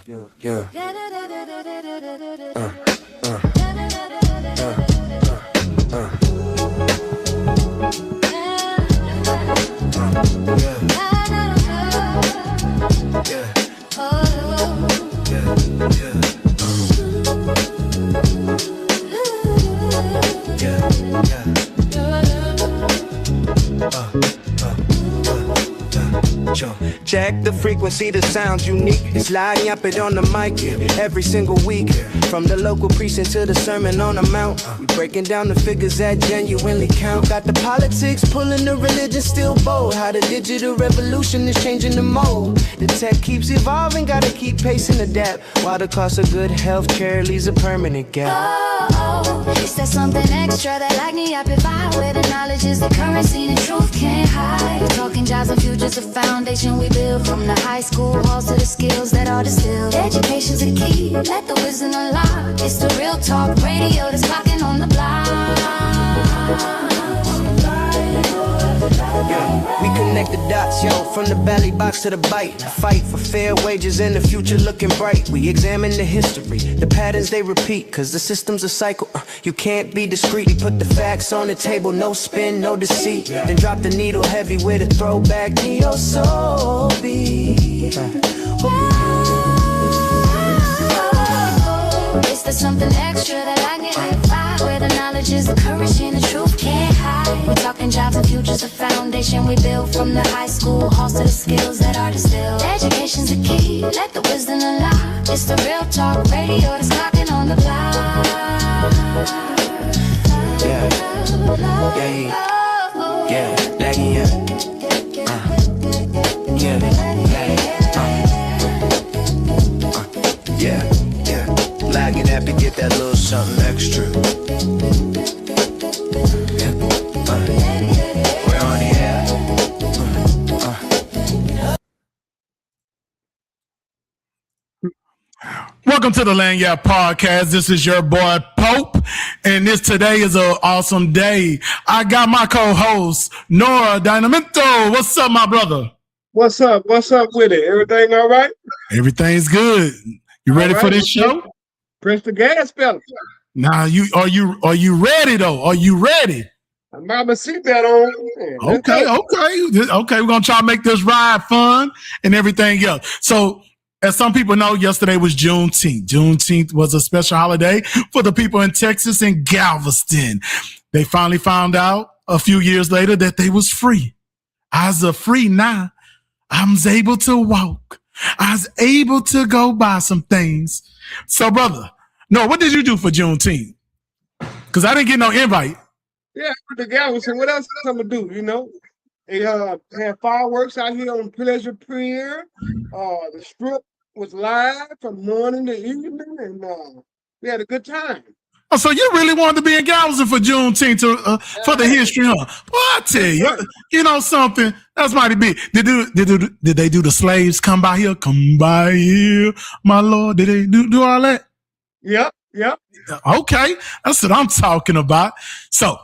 Yeah. Check the frequency, the sound's unique. It's loud, yap it on the mic every single week. From the local precinct to the Sermon on the Mount, we breaking down the figures that genuinely count. Got the politics pulling the religion still bold. How the digital revolution is changing the mode. The tech keeps evolving, gotta keep pace and adapt. While the cost of good health care leaves a permanent gap. Is there something extra that like me amplify? Where the knowledge is the currency, the truth can't hide. We're talking jobs and futures, the foundation we build. From the high school halls to the skills that are distilled. Education's the key, let the wisdom unlock. It's the real talk radio that's clocking on the block. We connect the dots, yo, from the belly box to the bite. Fight for fair wages and the future looking bright. We examine the history, the patterns they repeat, cause the system's a cycle, you can't be discreet. We put the facts on the table, no spin, no deceit. Then drop the needle heavy with a throwback neo soul beat. Is there something extra that I can amplify? Where the knowledge is the currency and the truth can't hide. We're talking jobs and futures, the foundation we build. From the high school halls to the skills that are distilled. Education's the key, let the wisdom unlock. It's the real talk radio that's clocking on the block. Yeah, lagging up to get that little something extra. We're on the air. Welcome to the Lanyard Podcast. This is your boy Pope, and today is an awesome day. I got my co-host Nora Dynamento. What's up, my brother? What's up? What's up with it? Everything all right? Everything's good. You ready for this show? Press the gas pedal. Nah, are you ready though? Are you ready? I'm got my seatbelt on. Okay. We're gonna try to make this ride fun and everything else. So, as some people know, yesterday was Juneteenth. Juneteenth was a special holiday for the people in Texas and Galveston. They finally found out a few years later that they was free. I was free now. I was able to walk. I was able to go buy some things. So, brother, no, what did you do for Juneteenth? Because I didn't get no invite. Yeah, with the Galveston. What else I'm gonna do? You know, they had fireworks out here on Pleasure Pier. The strip was live from morning to evening, and we had a good time. Oh, so you really wanted to be in Galveston for Juneteenth for the history, huh? Well, I tell you, you know something? That's mighty big. Did they do the slaves come by here? Come by here, my lord. Did they do all that? Yep. Okay, that's what I'm talking about. So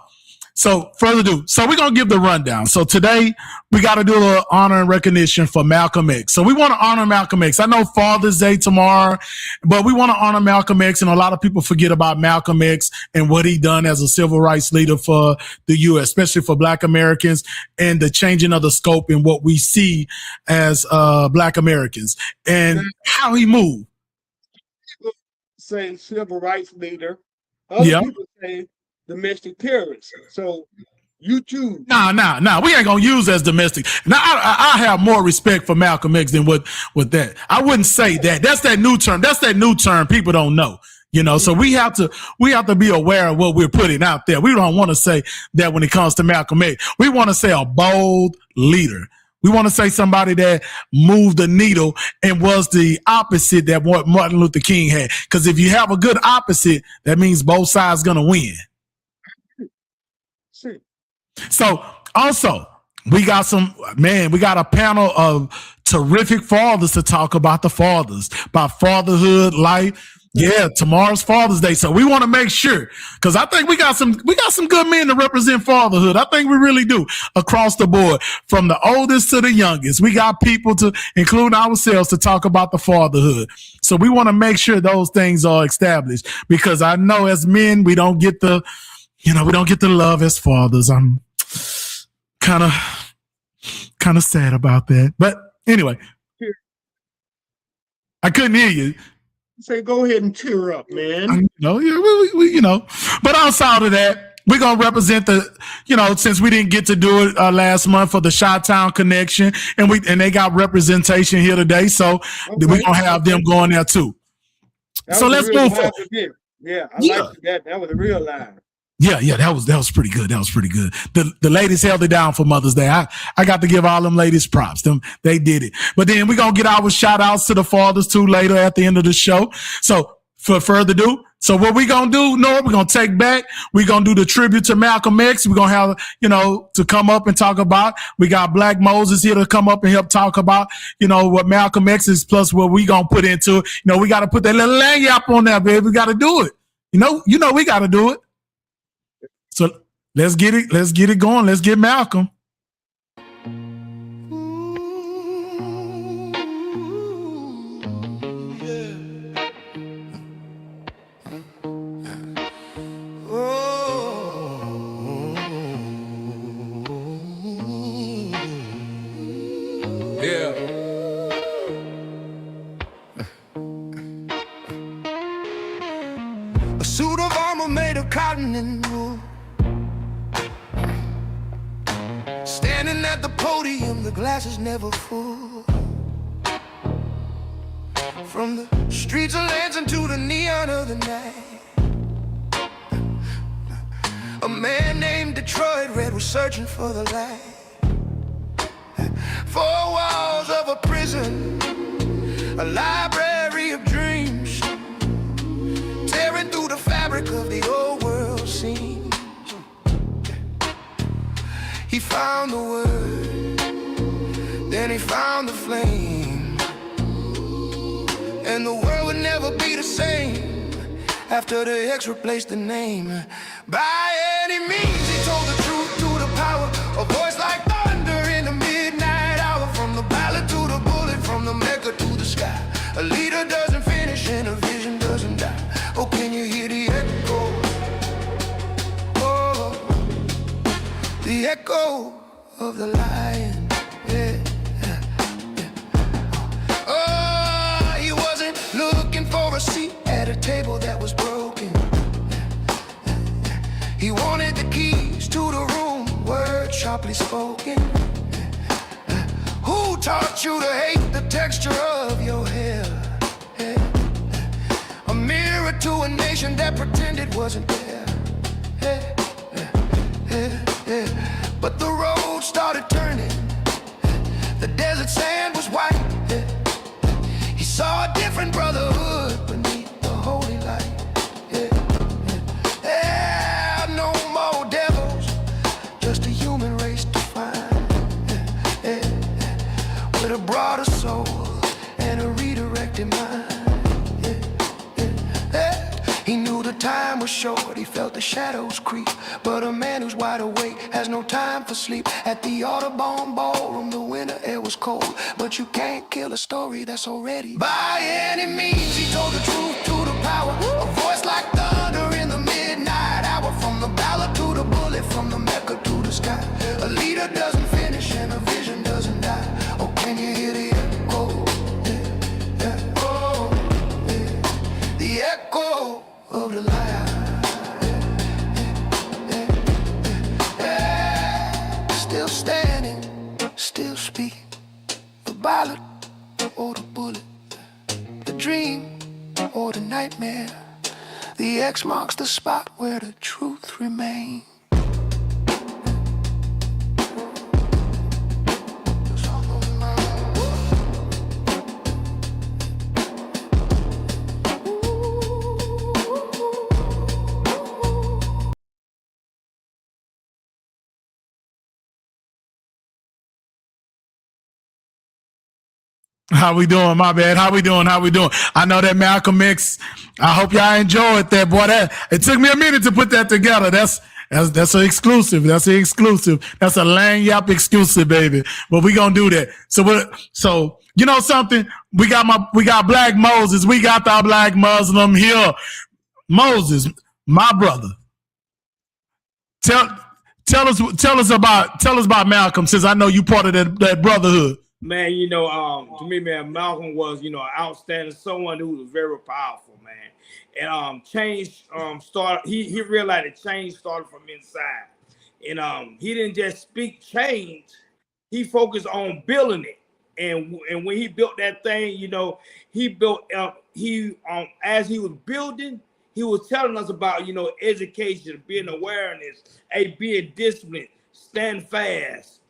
further ado, so we're going to give the rundown. So today we got to do a little honor and recognition for Malcolm X. So we want to honor Malcolm X. I know Father's Day tomorrow, but we want to honor Malcolm X. And a lot of people forget about Malcolm X and what he done as a civil rights leader for the U.S., especially for Black Americans, and the changing of the scope in what we see as Black Americans and how he moved. People say civil rights leader. Other people say domestic terrorists. So you choose. Nah. We ain't gonna use as domestic. Now I have more respect for Malcolm X than with that. I wouldn't say that. That's that new term. People don't know. You know, so we have to be aware of what we're putting out there. We don't want to say that when it comes to Malcolm X. We want to say a bold leader. We want to say somebody that moved the needle and was the opposite that what Martin Luther King had. Because if you have a good opposite, that means both sides gonna win. So also we got a panel of terrific fathers to talk about the fathers, about fatherhood, life, Yeah, tomorrow's Father's Day, so we want to make sure because I think we got some good men to represent fatherhood. I think we really do across the board, from the oldest to the youngest. We got people to include ourselves to talk about the fatherhood. So we want to make sure those things are established because I know as men we don't get the love as fathers. I'm kind of sad about that, but anyway, I couldn't hear you. Say, go ahead and tear up, man. But outside of that, we're going to represent since we didn't get to do it last month for the Chi-Town connection and they got representation here today. So we're going to have them going there too. So let's move forward. Yeah, I liked that. That was a real live. Yeah, that was pretty good. That was pretty good. The ladies held it down for Mother's Day. I got to give all them ladies props. They did it. But then we're going to get our shout outs to the fathers too later at the end of the show. So for further ado, so what we going to do, Nora, we're going to take back. We're going to do the tribute to Malcolm X. We're going to have, to come up and talk about. We got Black Moses here to come up and help talk about, what Malcolm X is plus what we going to put into it. We got to put that little lanyard on there, baby. We got to do it. We got to do it. So let's get it going. Let's get Malcolm. A suit of armor made of cotton and wool. Standing at the podium, the glass is never full. From the streets of Lansing to the neon of the night, a man named Detroit Red was searching for the light. Four walls of a prison, a library of dreams, tearing through the fabric of the old world scene. He found the word, then he found the flame, and the world would never be the same after the X replaced the name. By any means, he told the truth to the power, a voice like thunder in the midnight hour. From the ballad to the bullet, from the Mecca to the sky, a leader doesn't finish and a vision doesn't die. Oh, can you hear the echo? The echo of the lion, yeah. Oh, he wasn't looking for a seat at a table that was broken. He wanted the keys to the room, words sharply spoken. Who taught you to hate the texture of your hair? A mirror to a nation that pretended wasn't there. But the road started turning, the desert sand was white. He saw a different brotherhood beneath the holy light. No more devils, just a human race to find, with a broader soul and a redirected mind. He knew the time was short, he felt the shadows creep, but a man who's wide awake has no time for sleep. At the Audubon ballroom, the winter air was cold, but you can't kill a story that's already. By any means, he told the truth to the power, a voice like thunder in the midnight hour. From the ballad to the bullet, from the Mecca to the sky, a leader doesn't finish and a vision doesn't die. Oh, can you hear the echo? The echo of the lion, still standing, still speaking. The ballad or the bullet, the dream or the nightmare. The X marks the spot where the truth remains. How we doing? My bad. How we doing? How we doing? I know that Malcolm X. I hope y'all enjoyed that, boy. That it took me a minute to put that together. That's an exclusive. That's an exclusive. That's a Lang Yap exclusive, baby. But we gonna do that. So you know something? We got Black Moses. We got our Black Muslim here. Moses, my brother. Tell us about Malcolm, since I know you part of that brotherhood. Man, to me, man, Malcolm was, outstanding, someone who was very powerful, man. And change started. He realized that change started from inside, and he didn't just speak change. He focused on building it, and when he built that thing, he built as he was building, he was telling us about education, being awareness, being disciplined, stand fast,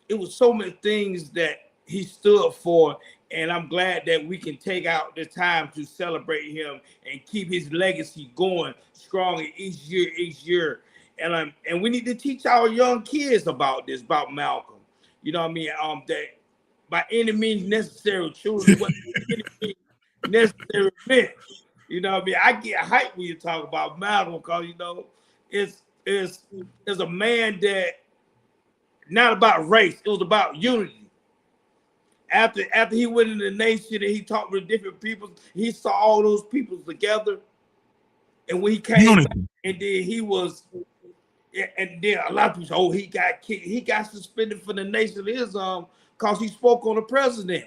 it was so many things that he stood for, and I'm glad that we can take out the time to celebrate him and keep his legacy going strong each year. And we need to teach our young kids about Malcolm. You know what I mean? That by any means necessary, children, what any means necessary meant. You know what I mean? I get hyped when you talk about Malcolm, because it's a man that not about race, it was about unity. After he went in the nation and he talked with different people, he saw all those people together. And when he came back, and then a lot of people said, oh, he got kicked, he got suspended for the Nation of Islam because he spoke on the president.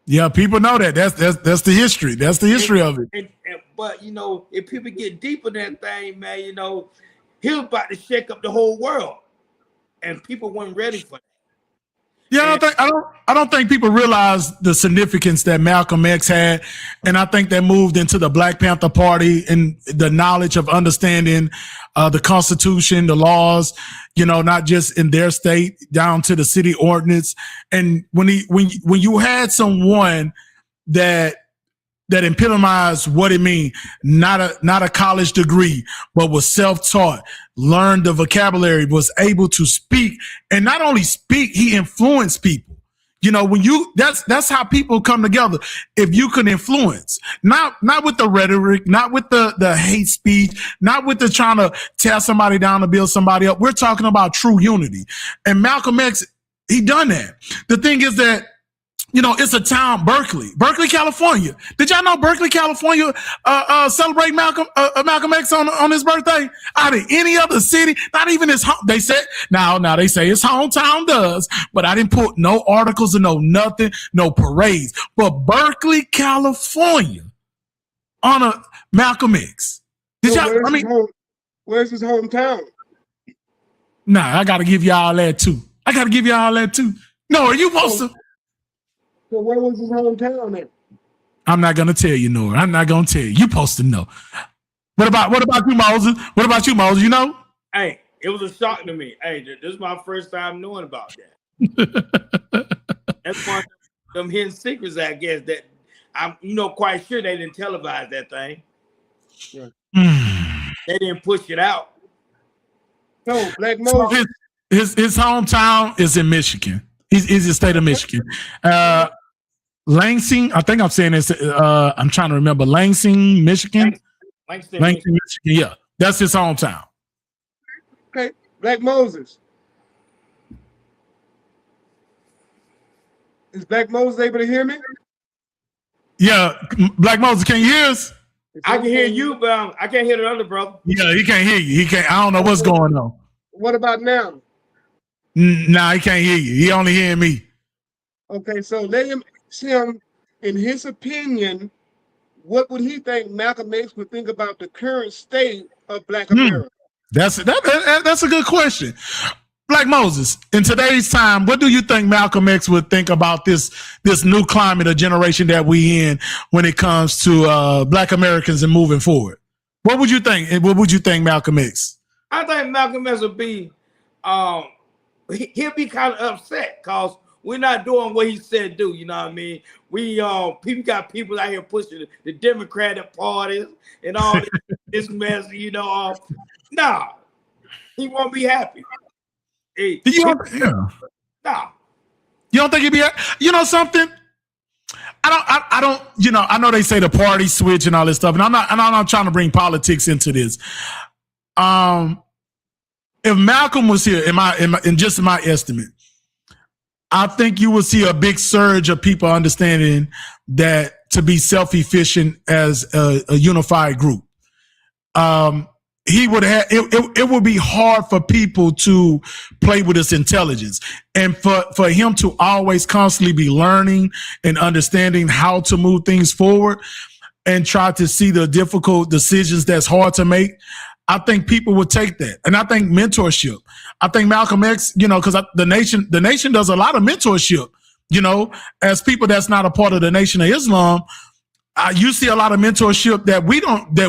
Yeah, people know that. That's the history. That's the history of it. But if people get deeper than that thing, man, he was about to shake up the whole world, and people weren't ready for that. Yeah, I don't think people realize the significance that Malcolm X had, and I think that moved into the Black Panther Party and the knowledge of understanding the Constitution, the laws, not just in their state, down to the city ordinance. And when you had someone that epitomized what it means, not a college degree, but was self-taught, learned the vocabulary, was able to speak, and not only speak, he influenced people. That's how people come together. If you can influence, not with the rhetoric, not with the hate speech, not with the trying to tear somebody down to build somebody up. We're talking about true unity. And Malcolm X, he done that. The thing is that, it's a town, Berkeley, California. Did y'all know Berkeley, California, celebrate Malcolm X on his birthday? Out of any other city, not even his home. They said now they say his hometown does, but I didn't put no articles and no nothing, no parades. But Berkeley, California, honor Malcolm X. Where's his hometown? Nah, I got to give y'all that too. No, are you supposed to? So where was his hometown at? I'm not gonna tell you, Nora. I'm not gonna tell you. You're supposed to know. What about you, Moses? What about you, Moses? You know? Hey, it was a shock to me. Hey, this is my first time knowing about that. That's one of them hidden secrets, I guess, that I'm quite sure they didn't televise that thing. Yeah. They didn't push it out. No, Black Moses. His hometown is in Michigan. He's the state of Michigan. Lansing, I think I'm saying this. I'm trying to remember. Lansing, Michigan. Lansing, Michigan. Yeah, that's his hometown. Okay, Black Moses. Is Black Moses able to hear me? Yeah, Black Moses, can you hear us? I can hear you, but I can't hear the other brother. Yeah, he can't hear you. He can't. I don't know what's going on. What about now? Nah, he can't hear you. He only hearing me. Okay, so let him see him. In his opinion, what would he think Malcolm X would think about the current state of Black America? That's a good question. Black Moses, in today's time, what do you think Malcolm X would think about this new climate of generation that we in when it comes to Black Americans and moving forward? What would you think? And what would you think, Malcolm X? I think Malcolm X would be, he'll be kind of upset because we're not doing what he said do. You know what I mean? We people got people out here pushing the Democratic parties and all this mess. Nah, he won't be happy. Nah, You don't think he'd be? You know something? I don't. You know, I know they say the party switch and all this stuff, and I'm not trying to bring politics into this. If Malcolm was here, in just my estimate, I think you will see a big surge of people understanding that to be self-efficient as a unified group. He would have it would be hard for people to play with his intelligence, and for him to always constantly be learning and understanding how to move things forward and try to see the difficult decisions that's hard to make. I think people would take that. And I think mentorship. I think Malcolm X, you know, because the nation does a lot of mentorship, you know, as people that's not a part of the Nation of Islam. You see a lot of mentorship that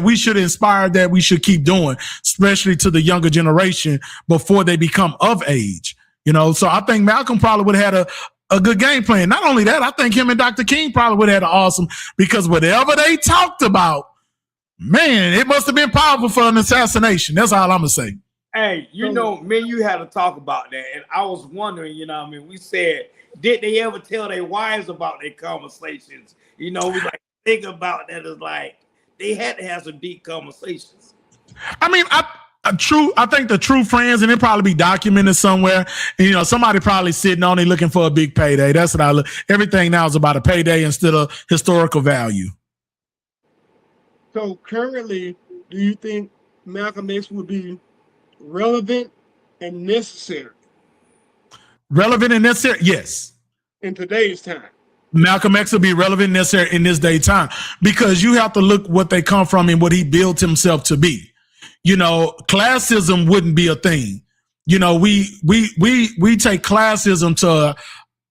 we should inspire, that we should keep doing, especially to the younger generation before they become of age, you know. So I think Malcolm probably would have had a good game plan. Not only that, I think him and Dr. King probably would have had an awesome, because whatever they talked about, man, it must have been powerful for an assassination. That's all I'm going to say. Hey, you know, me and you had to talk about that. And I was wondering, you know what I mean? We said, did they ever tell their wives about their conversations? You know, we like think about that as like, they had to have some deep conversations. I mean, I think the true friends, and it probably be documented somewhere. And, you know, somebody probably sitting on it looking for a big payday. That's what I look. Everything now is about a payday instead of historical value. So currently, do you think Malcolm X would be relevant and necessary? Relevant and necessary, yes. In today's time. Malcolm X will be relevant and necessary in this day time, because you have to look what they come from and what he built himself to be. You know, classism wouldn't be a thing. You know, we take classism to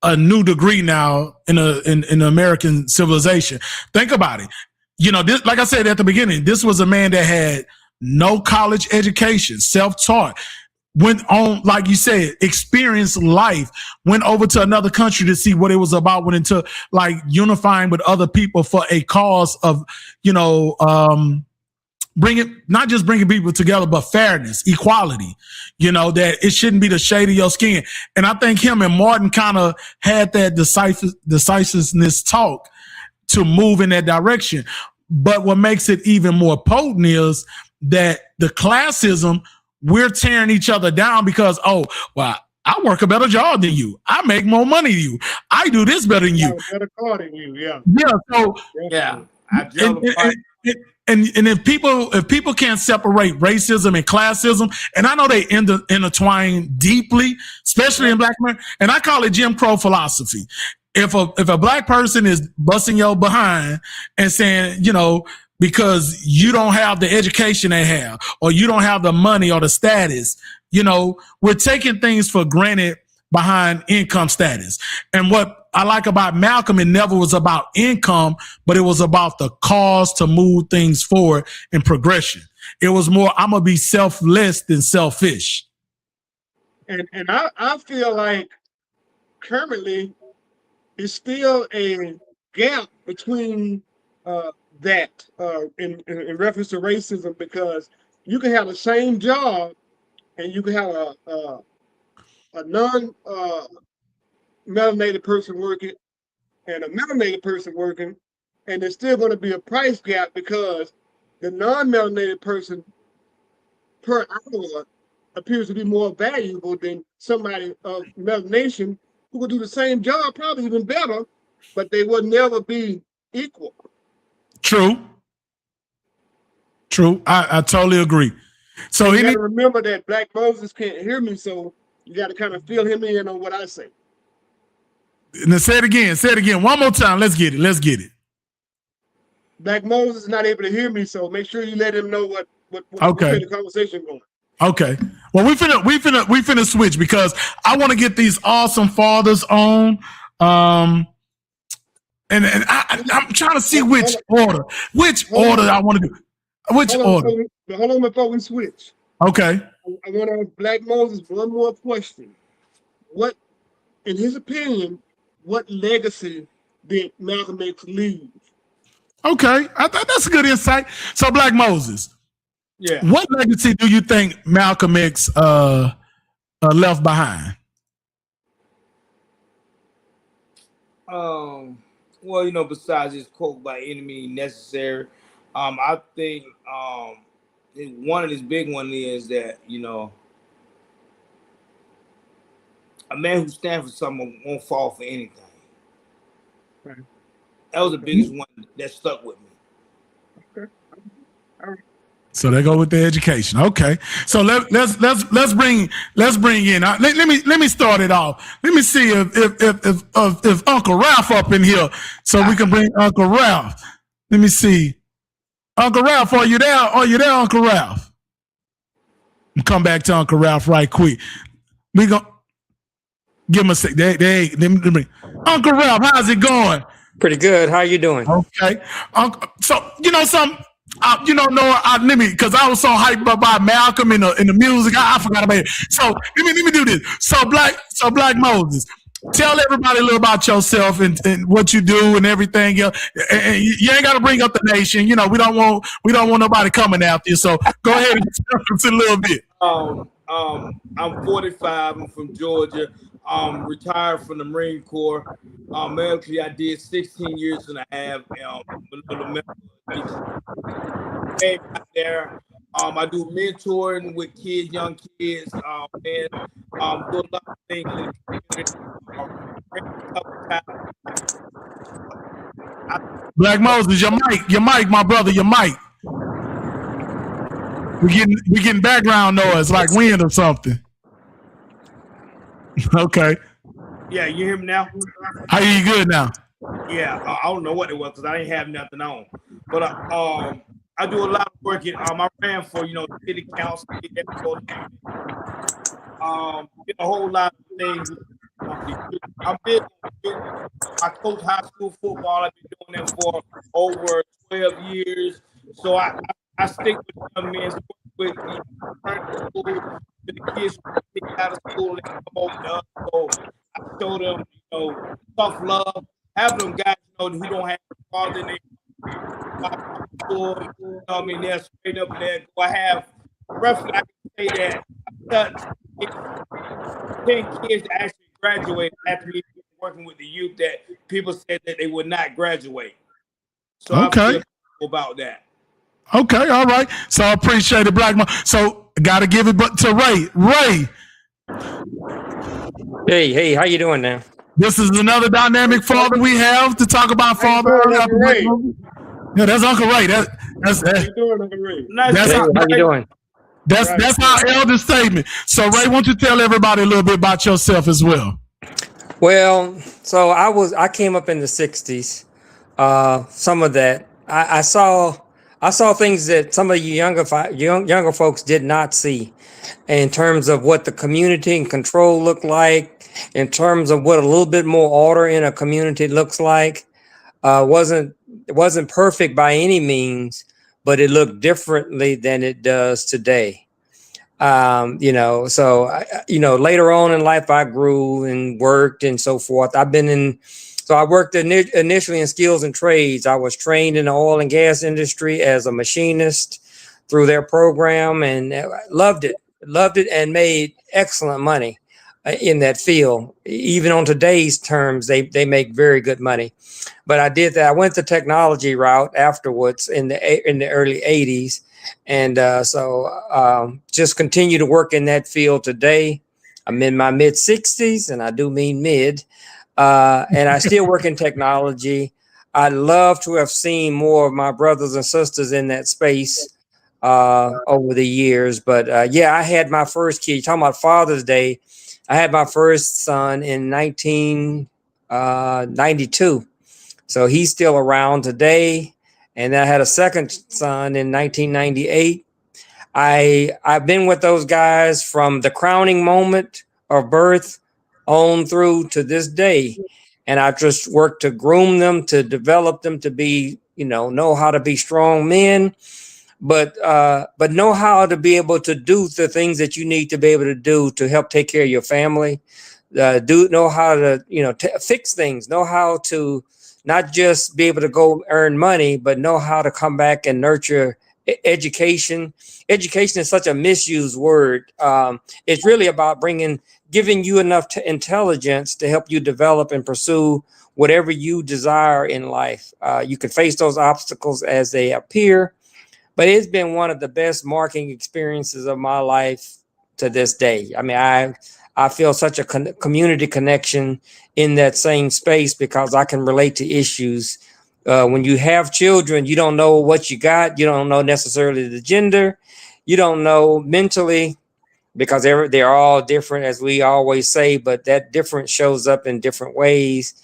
a new degree now in American civilization. Think about it. You know, this, like I said at the beginning, this was a man that had no college education, self-taught, went on, like you said, experienced life, went over to another country to see what it was about, went into like unifying with other people for a cause of, you know, not just bringing people together, but fairness, equality, you know, that it shouldn't be the shade of your skin. And I think him and Martin kind of had that decisiveness talk to move in that direction. But what makes it even more potent is that the classism, we're tearing each other down because, oh, well, I work a better job than you. I make more money than you. I do this better than you. Better car than you, yeah. Yeah. So yeah. And if people can't separate racism and classism, and I know they intertwine deeply, especially in Black America, and I call it Jim Crow philosophy. If a Black person is busting your behind and saying, you know, because you don't have the education they have, or you don't have the money or the status, you know, we're taking things for granted behind income status. And what I like about Malcolm, it never was about income, but it was about the cause to move things forward in progression. It was more, I'm going to be selfless than selfish. And I feel like currently it's still a gap between that in reference to racism, because you can have the same job and you can have a non-melanated person working and a melanated person working, and there's still going to be a price gap because the non-melanated person per hour appears to be more valuable than somebody of melanation who will do the same job, probably even better, but they will never be equal. True. I totally agree. So you got to remember that Black Moses can't hear me, so you got to kind of fill him in on what I say. Now say it again. One more time. Let's get it. Black Moses is not able to hear me, so make sure you let him know what okay. the conversation going. Okay. Well, we finna switch because I want to get these awesome fathers on. And I'm trying to see which order I want to do. Which order? Hold on before we switch. Okay. I want to ask Black Moses one more question. What, in his opinion, what legacy did Malcolm X leave? Okay, that's a good insight. So, Black Moses, yeah, what legacy do you think Malcolm X left behind? Well, besides this quote by any means necessary, I think one of his big one is that a man who stands for something won't fall for anything. Right. That was the biggest one that stuck with me. Okay. All right. So they go with the education. Okay. So let's bring in. Let me start it off. Let me see if Uncle Ralph up in here, so we can bring Uncle Ralph. Let me see. Uncle Ralph, are you there? Are you there, Uncle Ralph? Come back to Uncle Ralph right quick. We gonna give him a sec. Let me. Uncle Ralph, how's it going? Pretty good. How you doing? Okay. So some. Noah, let me, because I was so hyped up by Malcolm in the music, I forgot about it. So let me do this. So Black Moses, tell everybody a little about yourself and what you do and everything else. And you ain't got to bring up the nation. We don't want nobody coming after you. So go ahead and tell us a little bit. I'm 45. I'm from Georgia. Retired from the Marine Corps. Medically, I did 16 years and a half. Came out there. I do mentoring with kids, young kids, and do a lot of things in the community. Black Moses, your mic, my brother, your mic. We getting background noise like wind or something. Okay. Yeah, you hear me now? I hear you good now. Yeah, I don't know what it was because I didn't have nothing on. But I do a lot of work. I ran for city council, did a whole lot of things. I'm big. I coach high school football. I've been doing it for over 12 years. So I stick with young men, with the kids who get out of school and come over to us. So I show them, tough love. Have them guys, who don't have a father in their school. They're straight up there. I have roughly, I can say that I touched 10 kids that actually graduated after me working with the youth that people said that they would not graduate. So okay. I feel about that. Okay, all right. So I appreciate it, Black Mom. So got to give it to Ray. Ray. Hey, how you doing now? This is another dynamic father we have to talk about fatherhood. Yeah, that's Uncle Ray. That's How you doing, Uncle Ray? How you doing? That's our elder statement. So Ray, why don't you tell everybody a little bit about yourself as well? Well, so I came up in the 60s. Some of that I saw things that some of you younger folks did not see, in terms of what the community and control looked like, in terms of what a little bit more order in a community looks like. It wasn't perfect by any means, but it looked differently than it does today. So later on in life, I grew and worked and so forth. I worked initially in skills and trades. I was trained in the oil and gas industry as a machinist through their program, and loved it and made excellent money in that field. Even on today's terms, they make very good money. But I did that. I went the technology route afterwards in the early 80s. And just continue to work in that field today. I'm in my mid 60s, and I do mean mid. And I still work in technology. I'd love to have seen more of my brothers and sisters in that space over the years. But I had my first kid. You're talking about Father's Day. I had my first son in 1992. So he's still around today. And I had a second son in 1998. I've been with those guys from the crowning moment of birth on through to this day. And I just worked to groom them, to develop them to be, know how to be strong men, but know how to be able to do the things that you need to be able to do to help take care of your family. Know how to, fix things, know how to not just be able to go earn money, but know how to come back and nurture education. Education is such a misused word. It's really about bringing giving you enough intelligence to help you develop and pursue whatever you desire in life. You can face those obstacles as they appear, but it's been one of the best marking experiences of my life to this day. I mean, I feel such a community connection in that same space because I can relate to issues. When you have children, you don't know what you got. You don't know necessarily the gender. You don't know mentally, because they're all different, as we always say, but that difference shows up in different ways.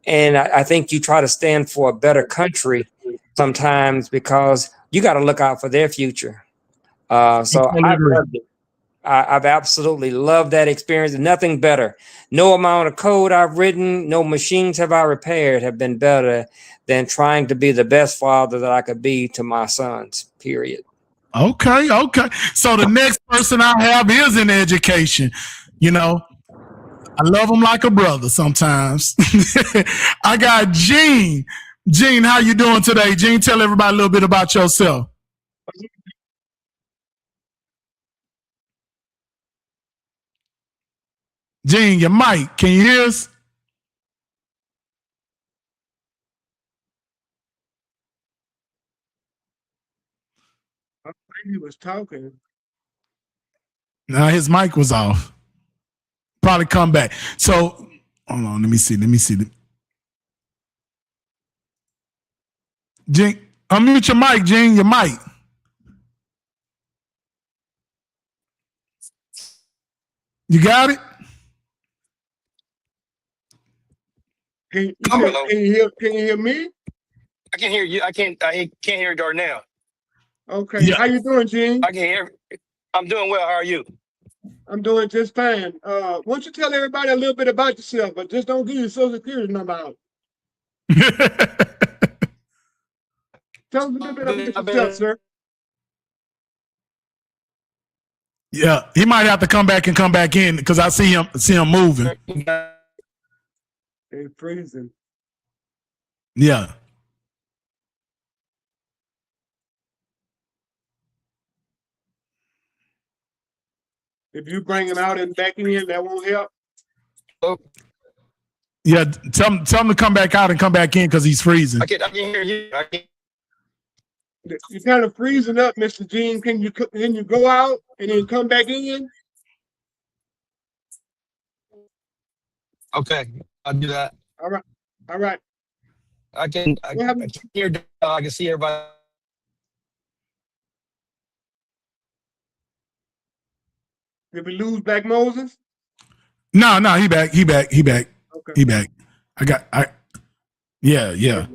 And I think you try to stand for a better country sometimes because you got to look out for their future. So I've loved it. I've absolutely loved that experience. Nothing better. No amount of code I've written, no machines have I repaired have been better than trying to be the best father that I could be to my sons, period. Okay. So the next person I have is in education. You know, I love him like a brother sometimes. I got Gene. Gene, how you doing today? Gene, tell everybody a little bit about yourself. Gene, your mic. Can you hear us? I think he was talking. No, his mic was off. Probably come back. So, hold on. Let me see. Gene, unmute your mic, Gene. Your mic. You got it? Can you hear me? I can hear you. I can't hear Darnell. Okay. Yeah. How you doing, Gene? I can hear. I'm doing well. How are you? I'm doing just fine. Why don't you tell everybody a little bit about yourself, but just don't give your social security number out. Tell us a little bit about yourself, sir. Yeah, he might have to come back in because I see him moving. They're freezing. Yeah. If you bring him out and back in, that won't help. Oh. Yeah, tell him to come back out and come back in because he's freezing. I can hear you. You're kind of freezing up, Mr. Gene. Can you go out and then come back in? Okay, I'll do that. All right. I can hear. I can see everybody. Did we lose Black Moses? No, he back. Okay. He back. Yeah.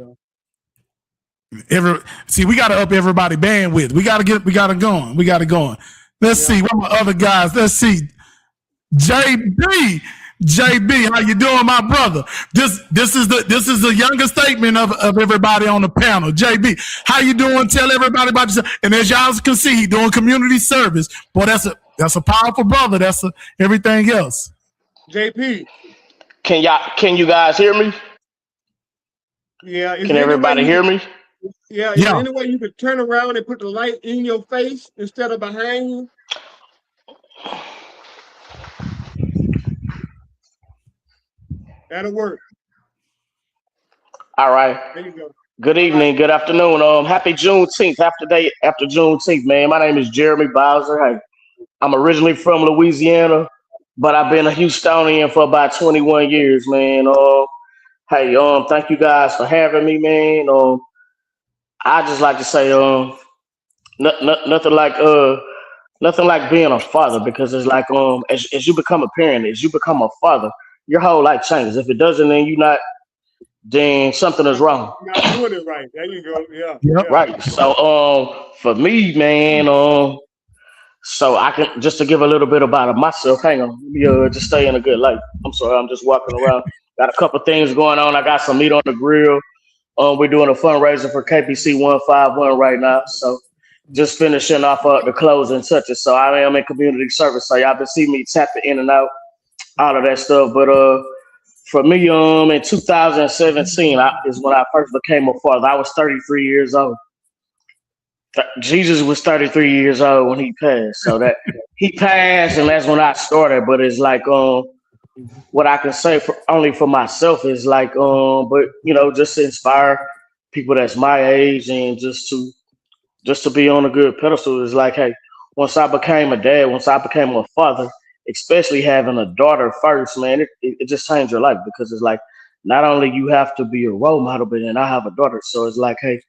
We got to up everybody bandwidth. We got to go. Let's see. What my other guys? Let's see. JB, how you doing, my brother? This is the younger statement of everybody on the panel. JB, how you doing? Tell everybody about yourself. And as y'all can see, he doing community service. Boy, that's a powerful brother. That's everything else. JP, can you guys hear me? Yeah. Can everybody hear me? Yeah. Is there any way you could turn around and put the light in your face instead of behind you? That'll work. All right. There you go. Good evening, good afternoon. Happy Juneteenth. After Juneteenth, man. My name is Jeremy Bowser. Hey, I'm originally from Louisiana, but I've been a Houstonian for about 21 years, man. Thank you guys for having me, man. I just like to say, nothing like being a father, because it's like, as you become a parent, as you become a father, your whole life changes. If it doesn't, then something is wrong. You're not doing it right. There you go. Yeah. Yep. Right. So, for me, man, so I can, just to give a little bit about myself. Hang on, let me just stay in a good light. I'm sorry, I'm just walking around. Got a couple things going on. I got some meat on the grill. We're doing a fundraiser for KPC 151 right now. So just finishing off the closing touches. So I am in community service. So y'all been seeing me tapping in and out, all of that stuff. But for me, in 2017 is when I first became a father. I was 33 years old. Jesus was 33 years old when he passed. So that he passed, and that's when I started. But it's like what I can say for only for myself is like but just to inspire people that's my age and just to be on a good pedestal is like, hey, once I became a dad, once I became a father, especially having a daughter first, man, it just changed your life because it's like not only you have to be a role model, but then I have a daughter, so it's like, hey,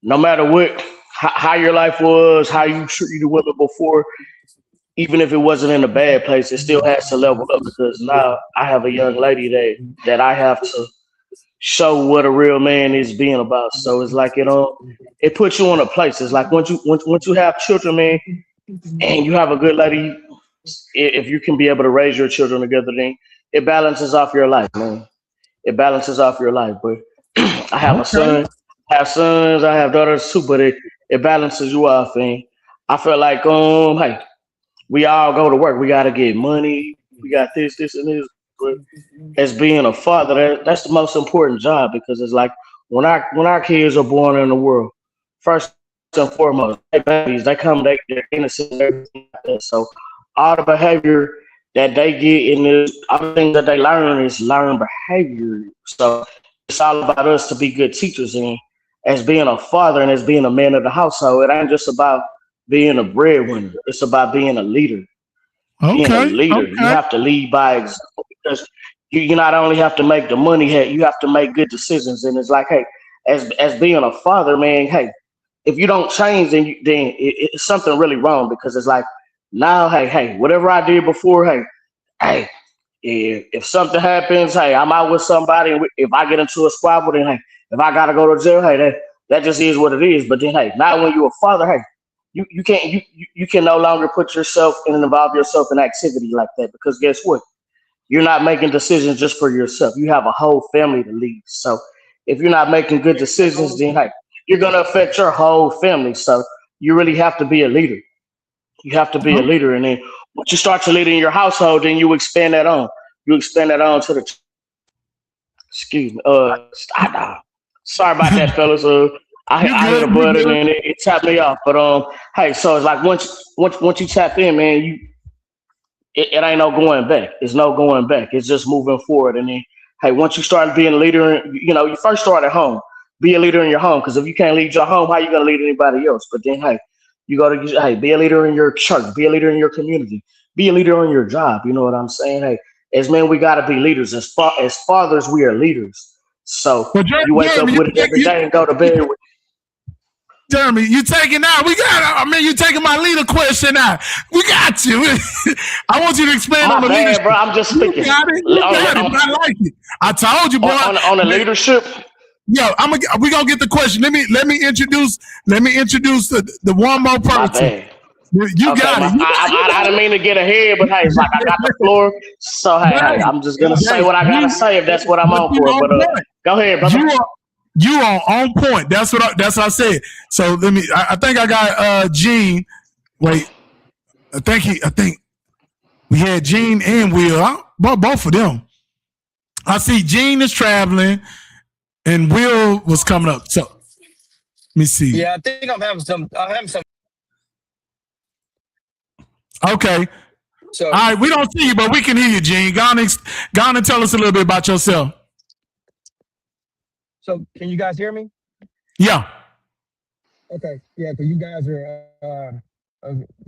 no matter what, how your life was, how you treated women before, even if it wasn't in a bad place, it still has to level up because now I have a young lady that I have to show what a real man is being about. So it's like it puts you on a place. It's like once you have children, man, and you have a good lady, if you can be able to raise your children together, then it balances off your life, man. It balances off your life. But I have a Okay. son, I have sons, I have daughters too, but it balances you off, and I feel like hey, we all go to work. We gotta get money. We got this, and this. But as being a father, that's the most important job because it's like when our kids are born in the world, first and foremost, they babies, they come, they're innocent, everything like that. So all the behavior that they get in this, all the things that they learn is learned behavior. So it's all about us to be good teachers. And as being a father and as being a man of the household, it ain't just about being a breadwinner. It's about being a leader. Being a Okay. leader, you Okay. have to lead by example because you not only have to make the money, hey, you have to make good decisions. And it's like, hey, as being a father, man, hey, if you don't change, it's something really wrong because it's like now, hey, whatever I did before, hey, if something happens, hey, I'm out with somebody, and if I get into a squabble, then hey, if I gotta go to jail, hey, that just is what it is. But then hey, now when you're a father, hey, you can't you can no longer put yourself and involve yourself in activity like that because guess what? You're not making decisions just for yourself. You have a whole family to lead. So if you're not making good decisions, then hey, you're gonna affect your whole family. So you really have to be a leader. You have to be a Oh, leader, and then once you start to lead in your household, then you expand that on. You expand that on to the. Excuse me. Sorry about that, fellas. you I hit good. a You button good. and it tapped me off. But hey, so it's like once you tap in, man, it ain't no going back. It's no going back. It's just moving forward. And then, hey, once you start being a leader, you first start at home. Be a leader in your home, because if you can't lead your home, how you gonna lead anybody else? But then, hey, you gotta, hey, be a leader in your church. Be a leader in your community. Be a leader on your job. You know what I'm saying? Hey, as men, we gotta be leaders. As fathers, we are leaders. So Well, you wake up Jeremy, with it every day and go to bed with. Jeremy, you taking out. We got. I mean, you taking my leader question out. We got you. I want you to expand on My the bad, leadership. bro. I'm just You speaking got it. You got it. I like it. I told you, boy. on the leadership. Yo, we gonna get the question. Let me introduce the one more My person. bad. You Okay, got it. I didn't mean to get ahead, but hey, it's like I got the floor. So hey, Hey, I'm just gonna say hey, what I gotta say if that's what I'm but on you for. on But point. go ahead, brother. You are on point. That's what I said. So let me. I think I got Gene. Wait, I think we had Gene and Will. Both of them. I see Gene is traveling and Will was coming up. So let me see. Yeah, I think I'm having some. Okay. All So, right, we don't see you, but we can hear you, Gene. Go on and tell us a little bit about yourself. so can you guys hear me? Yeah. Okay. Yeah, because you guys are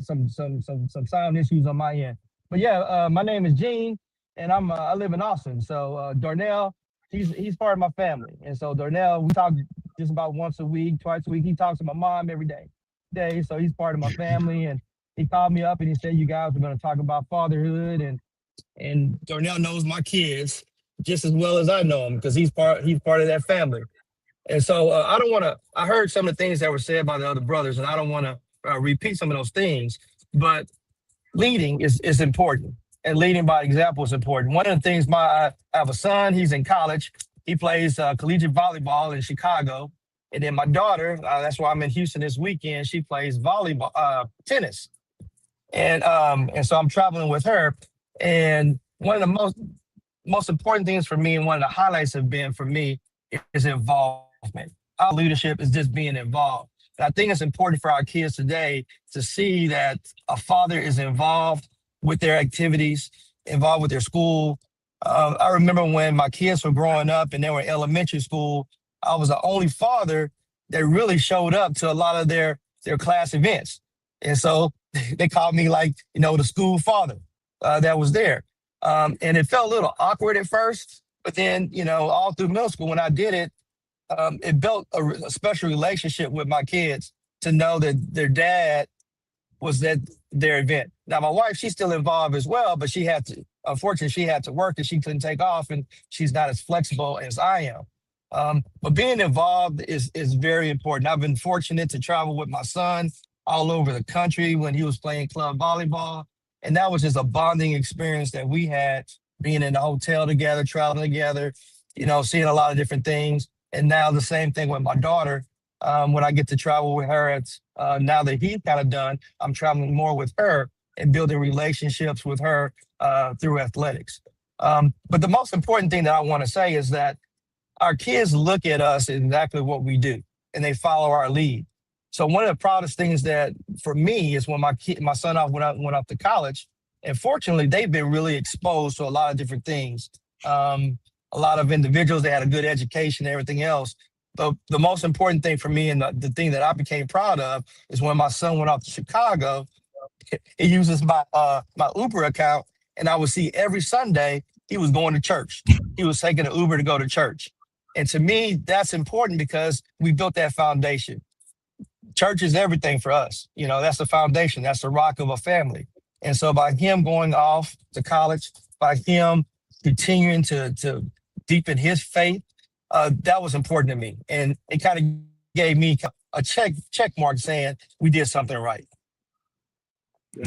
some sound issues on my end. But yeah, my name is Gene, and I live in Austin. So Darnell, he's part of my family, and so Darnell, we talk just about once a week, twice a week. He talks to my mom every day. So he's part of my family, and he called me up and he said you guys were going to talk about fatherhood, and Darnell knows my kids just as well as I know them because he's part of that family. And so I don't want to. I heard some of the things that were said by the other brothers, and I don't want to repeat some of those things. But leading is important, and leading by example is important. One of the things, I have a son. He's in college. He plays collegiate volleyball in Chicago, and then my daughter. That's why I'm in Houston this weekend. She plays volleyball, tennis, and so I'm traveling with her. And one of the most important things for me, and one of the highlights have been for me is involvement. Our leadership is just being involved. And I think it's important for our kids today to see that a father is involved with their activities, involved with their school. I remember when my kids were growing up and they were in elementary school, I was the only father that really showed up to a lot of their class events. And so they called me like, the school father that was there. And it felt a little awkward at first, but then, all through middle school, when I did it, it built a special relationship with my kids to know that their dad was at their event. Now, my wife, she's still involved as well, but unfortunately, she had to work and she couldn't take off, and she's not as flexible as I am. But being involved is very important. I've been fortunate to travel with my son all over the country when he was playing club volleyball. And that was just a bonding experience that we had, being in a hotel together, traveling together, seeing a lot of different things. And now the same thing with my daughter. When I get to travel with her, now that he's kind of done, I'm traveling more with her and building relationships with her through athletics. But the most important thing that I want to say is that our kids look at us exactly what we do, and they follow our lead. So one of the proudest things that for me is when my son went off to college, and fortunately they've been really exposed to a lot of different things. A lot of individuals that had a good education and everything else. But the most important thing for me, and the thing that I became proud of, is when my son went off to Chicago. He uses my Uber account, and I would see every Sunday he was going to church. He was taking an Uber to go to church. And to me, that's important because we built that foundation. Church is everything for us. That's the foundation. That's the rock of a family. And so by him going off to college, by him continuing to deepen his faith, that was important to me. And it kind of gave me a check mark saying we did something right.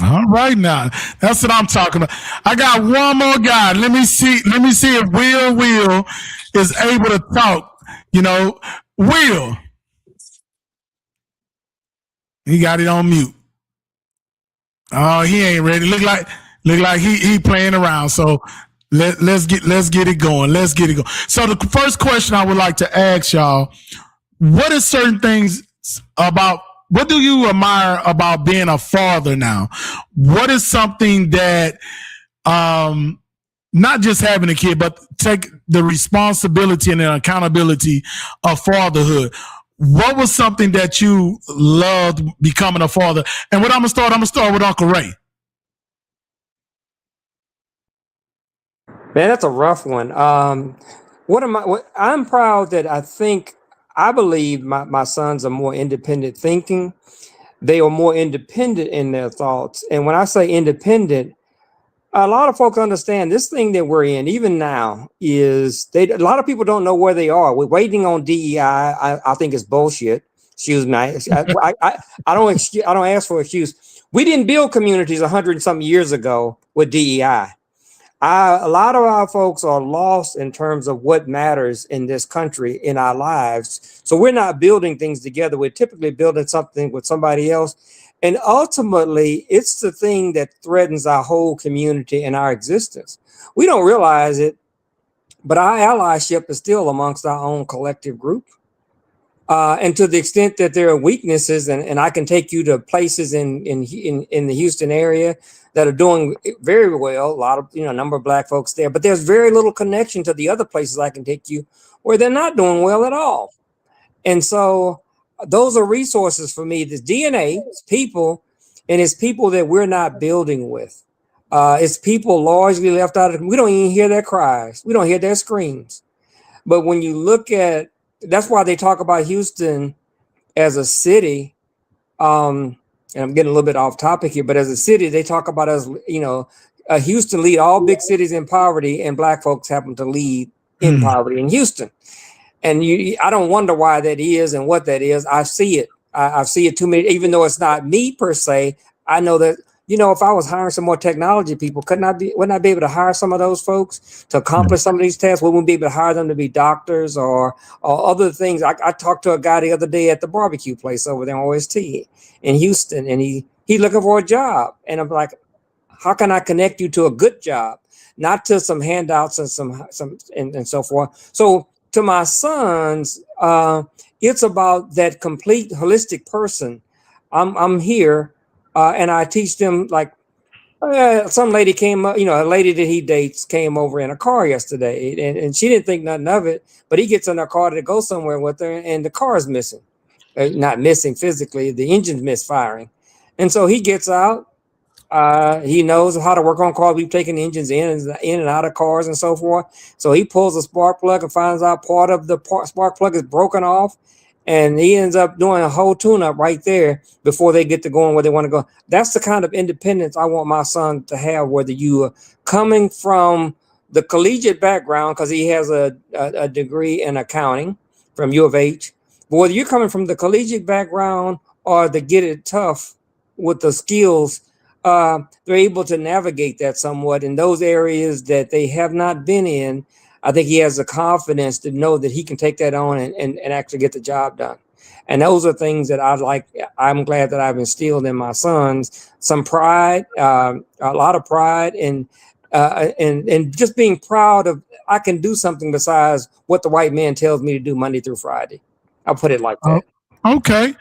All right, now that's what I'm talking about. I got one more guy. Let me see if Will is able to talk. Will, he got it on mute. Oh, he ain't ready. Look like he playing around. So let's get it going. Let's get it going. So the first question I would like to ask y'all: what is certain things about? What do you admire about being a father now? What is something that, not just having a kid, but take the responsibility and the accountability of fatherhood? What was something that you loved becoming a father? And what I'm gonna start with Uncle Ray. Man, that's a rough one. I'm proud that I believe my sons are more independent thinking. They are more independent in their thoughts. And when I say independent, a lot of folks understand this thing that we're in, even now, is a lot of people don't know where they are. We're waiting on DEI. I think it's bullshit. Excuse me. I don't ask for excuse. We didn't build communities 100 and something years ago with DEI. A lot of our folks are lost in terms of what matters in this country, in our lives. So we're not building things together. We're typically building something with somebody else. And ultimately, it's the thing that threatens our whole community and our existence. We don't realize it, but our allyship is still amongst our own collective group. And to the extent that there are weaknesses, and I can take you to places in the Houston area that are doing very well, a lot of, number of Black folks there, but there's very little connection to the other places I can take you where they're not doing well at all. And so those are resources for me. This DNA, it's people, and it's people that we're not building with. It's people largely left out. We don't even hear their cries. We don't hear their screams. But when you look at, that's why they talk about Houston as a city. And I'm getting a little bit off topic here, but as a city, they talk about us, Houston lead all big cities in poverty, and Black folks happen to lead in poverty in Houston. And I don't wonder why that is and what that is. I see it. I see it too many, even though it's not me per se. I know that, if I was hiring some more technology people, wouldn't I be able to hire some of those folks to accomplish some of these tasks? Wouldn't we be able to hire them to be doctors or other things? I talked to a guy the other day at the barbecue place over there on OST in Houston, and he looking for a job. And I'm like, how can I connect you to a good job, not to some handouts and some and so forth? So to my sons, it's about that complete holistic person. I'm here, and I teach them like some lady came up, a lady that he dates came over in a car yesterday, and she didn't think nothing of it. But he gets in a car to go somewhere with her, and the car is missing. Not missing physically, the engine's misfiring. And so he gets out. He knows how to work on cars. We've taken engines in and out of cars and so forth. So he pulls a spark plug and finds out part of the spark plug is broken off. And he ends up doing a whole tune-up right there before they get to going where they want to go. That's the kind of independence I want my son to have, whether you are coming from the collegiate background, because he has a degree in accounting from U of H, but whether you're coming from the collegiate background or the get it tough with the skills, they're able to navigate that somewhat in those areas that they have not been in. I think he has the confidence to know that he can take that on and actually get the job done. And those are things that I'm glad that I've instilled in my sons. Some pride, a lot of pride, and just being proud of I can do something besides what the white man tells me to do Monday through Friday. I'll put it like that. Okay.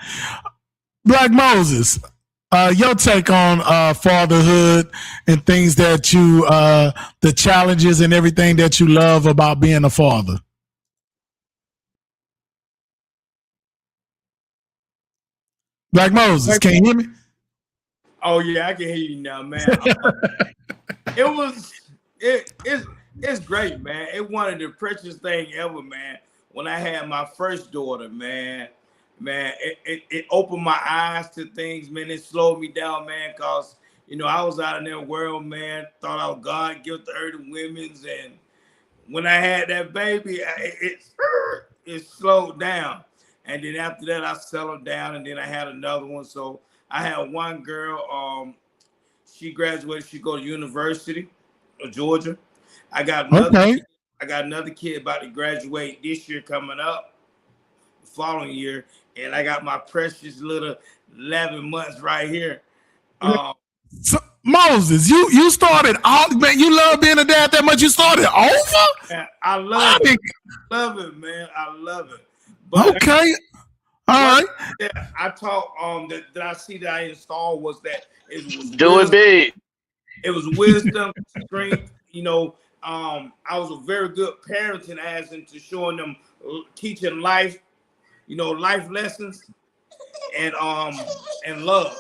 Black Moses, your take on fatherhood and things that you, the challenges and everything that you love about being a father. Black Moses, can you hear me? Oh yeah, I can hear you now, man. It's great, man. It's one of the precious things ever, man. When I had my first daughter, man, it opened my eyes to things, man. It slowed me down, man, cause I was out in that world, man. Thought I was God gift to earth and women's, and when I had that baby, it slowed down. And then after that, I settled down, and then I had another one. So I had one girl. She graduated. She go to University of Georgia. I got another kid about to graduate this year coming up, the following year, and I got my precious little 11 months right here. So, Moses, you started all, man. You love being a dad that much. You started over. Man, I love it, man. I love it. But okay, all right. I taught that I see that I installed was that it was Do it big. It was wisdom, strength. I was a very good parenting as into showing them, teaching life, life lessons, and love.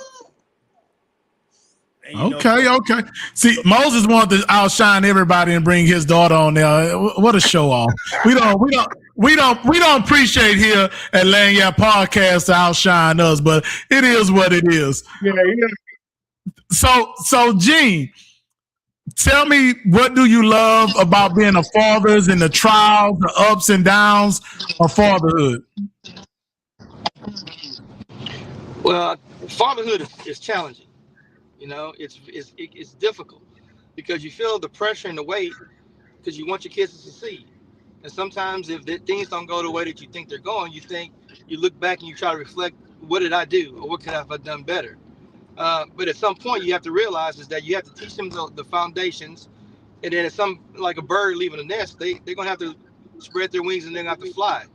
And, okay. See, Moses wanted to outshine everybody and bring his daughter on there. What a show off. We don't appreciate here at Lanyard Podcast to outshine us, but it is what it is. Yeah. So Gene, tell me, what do you love about being a father and the trials, the ups and downs of fatherhood? Well, fatherhood is challenging. It's difficult because you feel the pressure and the weight because you want your kids to succeed. And sometimes if things don't go the way that you think they're going, you look back and you try to reflect, what did I do? Or what could I have done better? But at some point you have to realize is that you have to teach them the foundations. And then it's like a bird leaving a nest, they're going to have to spread their wings and they're going to have to fly.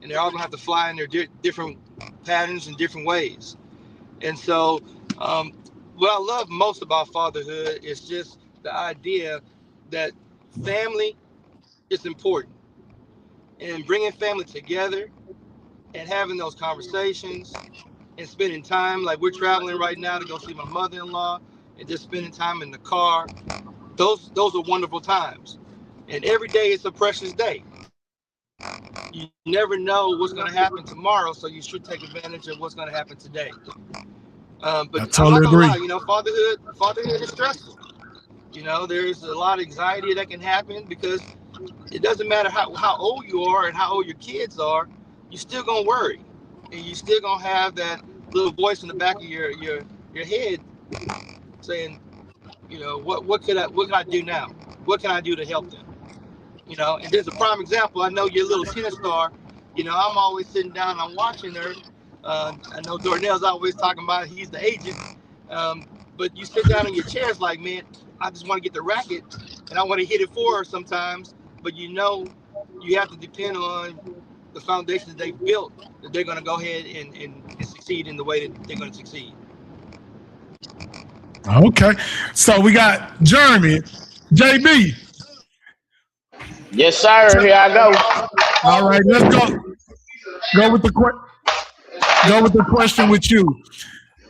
And they're all going to have to fly in their different patterns and different ways. And so what I love most about fatherhood is just the idea that family is important, and bringing family together and having those conversations and spending time, like we're traveling right now to go see my mother-in-law, and just spending time in the car. Those are wonderful times. And every day is a precious day. You never know what's going to happen tomorrow, so you should take advantage of what's going to happen today. But I totally agree. Fatherhood is stressful. There's a lot of anxiety that can happen because it doesn't matter how old you are and how old your kids are, you're still gonna worry, and you're still gonna have that little voice in the back of your head saying, what can I do now? What can I do to help them? And there's a prime example. I know your little tennis star. I'm always sitting down, I'm watching her. I know Darnell's always talking about he's the agent, but you sit down in your chairs like, man, I just want to get the racket and I want to hit it for her sometimes. But you have to depend on the foundations they built that they're going to go ahead and succeed in the way that they're going to succeed. Okay. So we got Jeremy, JB. Yes, sir. Here I go. All right, let's go with the question with you.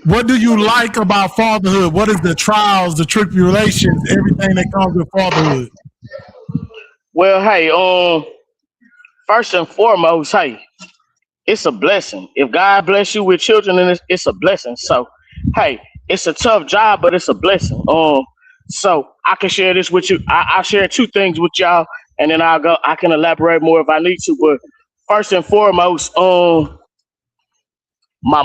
What do you like about fatherhood? What is the trials, the tribulations, everything that comes with fatherhood? Well, hey, first and foremost, hey, it's a blessing. If God bless you with children, then it's a blessing. So, hey, it's a tough job, but it's a blessing. So I can share this with you. I'll share two things with y'all, and then I can elaborate more if I need to. But first and foremost, my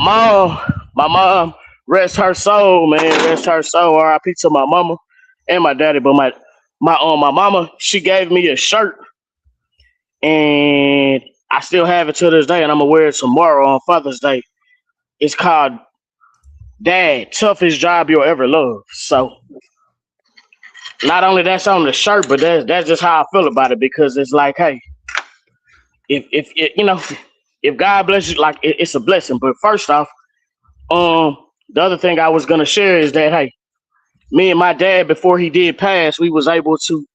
mom, rest her soul, man, rest her soul. R.I.P. to my mama and my daddy. But my mama, she gave me a shirt, and I still have it to this day, and I'm gonna wear it tomorrow on Father's Day. It's called "Dad, toughest job you'll ever love." So not only that's on the shirt, but that's just how I feel about it because it's like, hey, if you know, if God bless you, like it's a blessing. But first off, the other thing I was gonna share is that hey, me and my dad before he did pass, we was able to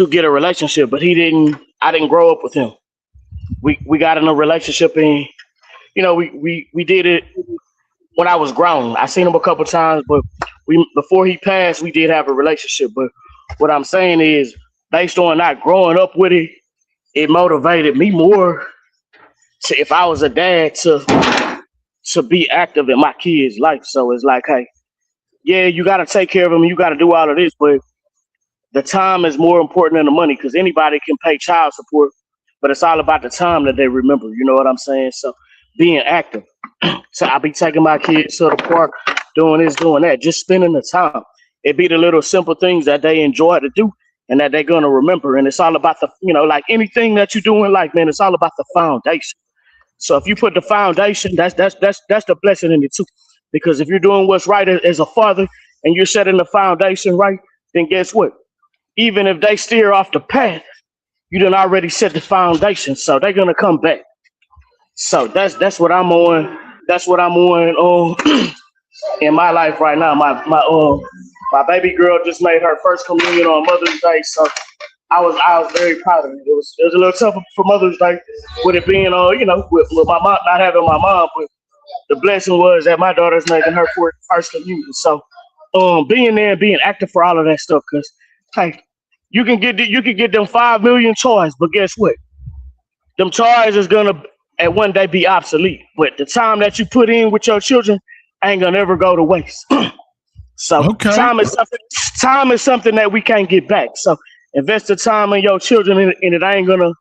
get a relationship, but he didn't. I didn't grow up with him. We got in a relationship, and you know we did it when I was grown. I seen him a couple times, but we before he passed, we did have a relationship. But what I'm saying is, based on not growing up with it, it motivated me more to if I was a dad to be active in my kids' life. So it's like, hey, yeah, you got to take care of them, you got to do all of this, but the time is more important than the money because anybody can pay child support, but it's all about the time that they remember. You know what I'm saying? So being active. So I'll be taking my kids to the park, doing this, doing that, just spending the time. It be the little simple things that they enjoy to do and that they're gonna remember. And it's all about the, you know, like anything that you do in life, man. It's all about the foundation. So if you put the foundation, that's the blessing in it too. Because if you're doing what's right as a father and you're setting the foundation right, then guess what? Even if they steer off the path, you done already set the foundation. So they're gonna come back. So that's what I'm on. That's what I'm on in my life right now. My baby girl just made her first communion on Mother's Day, so I was very proud of it. It was a little tougher for Mother's Day with it being you know with my mom not having my mom, but the blessing was that my daughter's making her first communion. So being there and being active for all of that stuff, because hey, you can get them 5 million toys, but guess what? Them toys is gonna at one day be obsolete. But the time that you put in with your children ain't gonna ever go to waste. So Okay. time is something that we can't get back. So invest the time in your children, and it ain't gonna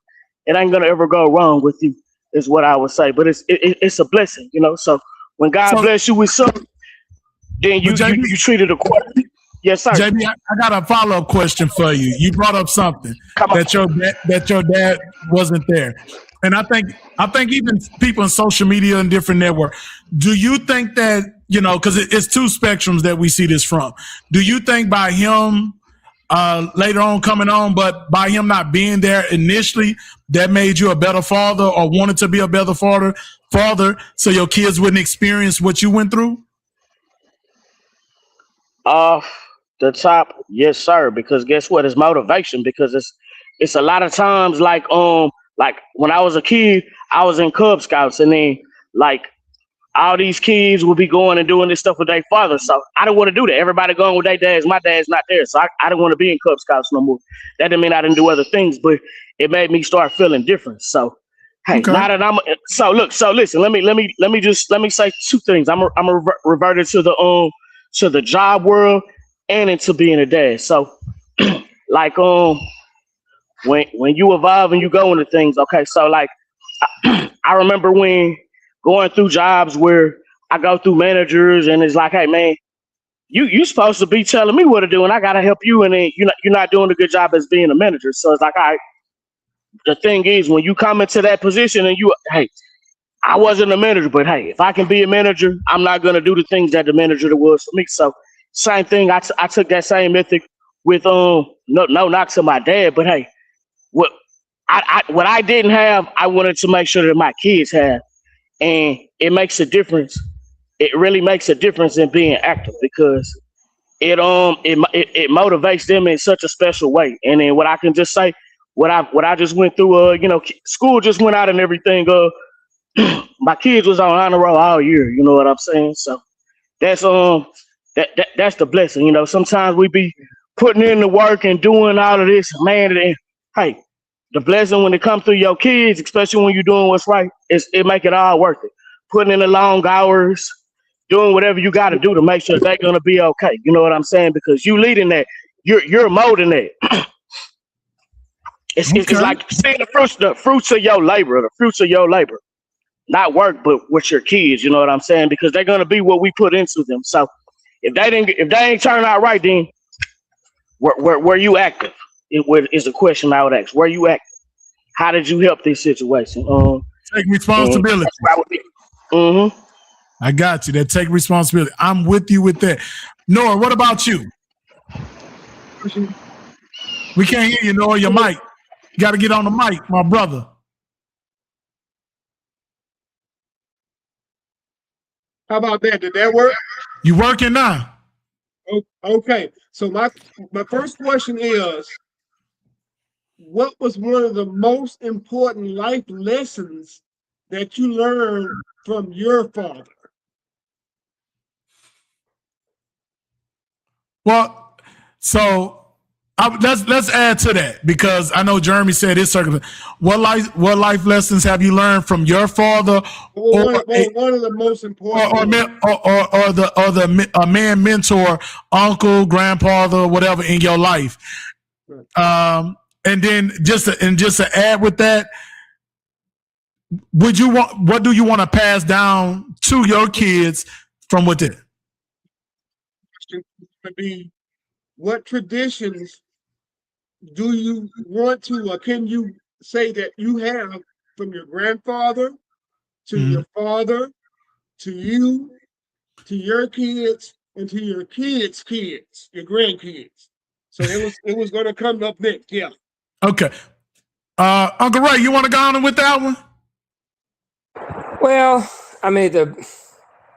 ever go wrong with you. Is what I would say. But it's a blessing, you know. So when God So, bless you with something, then you JB, treat it accordingly. Yes, sir. JB, I got a follow-up question for you. You brought up something Come on. that your dad wasn't there, and I think even people in social media and different network. Do you think that because it's two spectrums that we see this from? Do you think by him later on coming on, but by him not being there initially, that made you a better father or wanted to be a better father, so your kids wouldn't experience what you went through? Off the top, yes, sir. Because guess what? It's motivation. Because it's a lot of times like when I was a kid, I was in Cub Scouts, and then like all these kids would be going and doing this stuff with their father. So I didn't want to do that. Everybody going with their dads. My dad's not there, so I didn't want to be in Cub Scouts no more. That didn't mean I didn't do other things, but it made me start feeling different. So hey, Okay. now that I'm so listen. Let me say two things. I'm reverted to the job world and into being a dad. So like when you evolve and you go into things, okay. So like I remember when going through jobs where I go through managers and it's like, hey man, you supposed to be telling me what to do and I gotta help you, and then you're not doing a good job as being a manager. So it's like, all right, the thing is when you come into that position and hey, I wasn't a manager, but hey, if I can be a manager, I'm not gonna do the things that the manager was for me. So same thing, I took that same ethic with no knock to my dad, but hey, what what I didn't have, I wanted to make sure that my kids have, and it makes a difference. It really makes a difference in being active because it motivates them in such a special way. And then what I can just say, what I just went through, school just went out and everything. My kids was on honor roll all year. You know what I'm saying? So that's that's the blessing. Sometimes we be putting in the work and doing all of this, man. And hey, the blessing when it comes through your kids, especially when you're doing what's right, it make it all worth it. Putting in the long hours, doing whatever you got to do to make sure they're gonna be okay. You know what I'm saying? Because you leading that, you're molding that. It's like seeing the fruits of your labor, not work, but with your kids. You know what I'm saying? Because they're gonna be what we put into them. So if they ain't turn out right, then where you active? Is a question I would ask. Where you active? How did you help this situation? Take responsibility. Mm-hmm. I got you. That take responsibility. I'm with you with that. Noah, what about you? We can't hear you, Noah. Your mic. You got to get on the mic, my brother. How about that? Did that work? You working now? Okay. So my first question is, what was one of the most important life lessons that you learned from your father? Well, so let's add to that because I know Jeremy said his circumstance. What life lessons have you learned from your father, one of the most important, or the man mentor, uncle, grandfather, whatever in your life? Right. And then just to add with that, what do you want to pass down to your kids from within? To be, what traditions do you want to, or can you say that you have from your grandfather to your father, to you, to your kids, and to your kids' kids, your grandkids? So it was going to come up next. Yeah. Okay. Uncle Ray, you want to go on with that one? Well, I mean,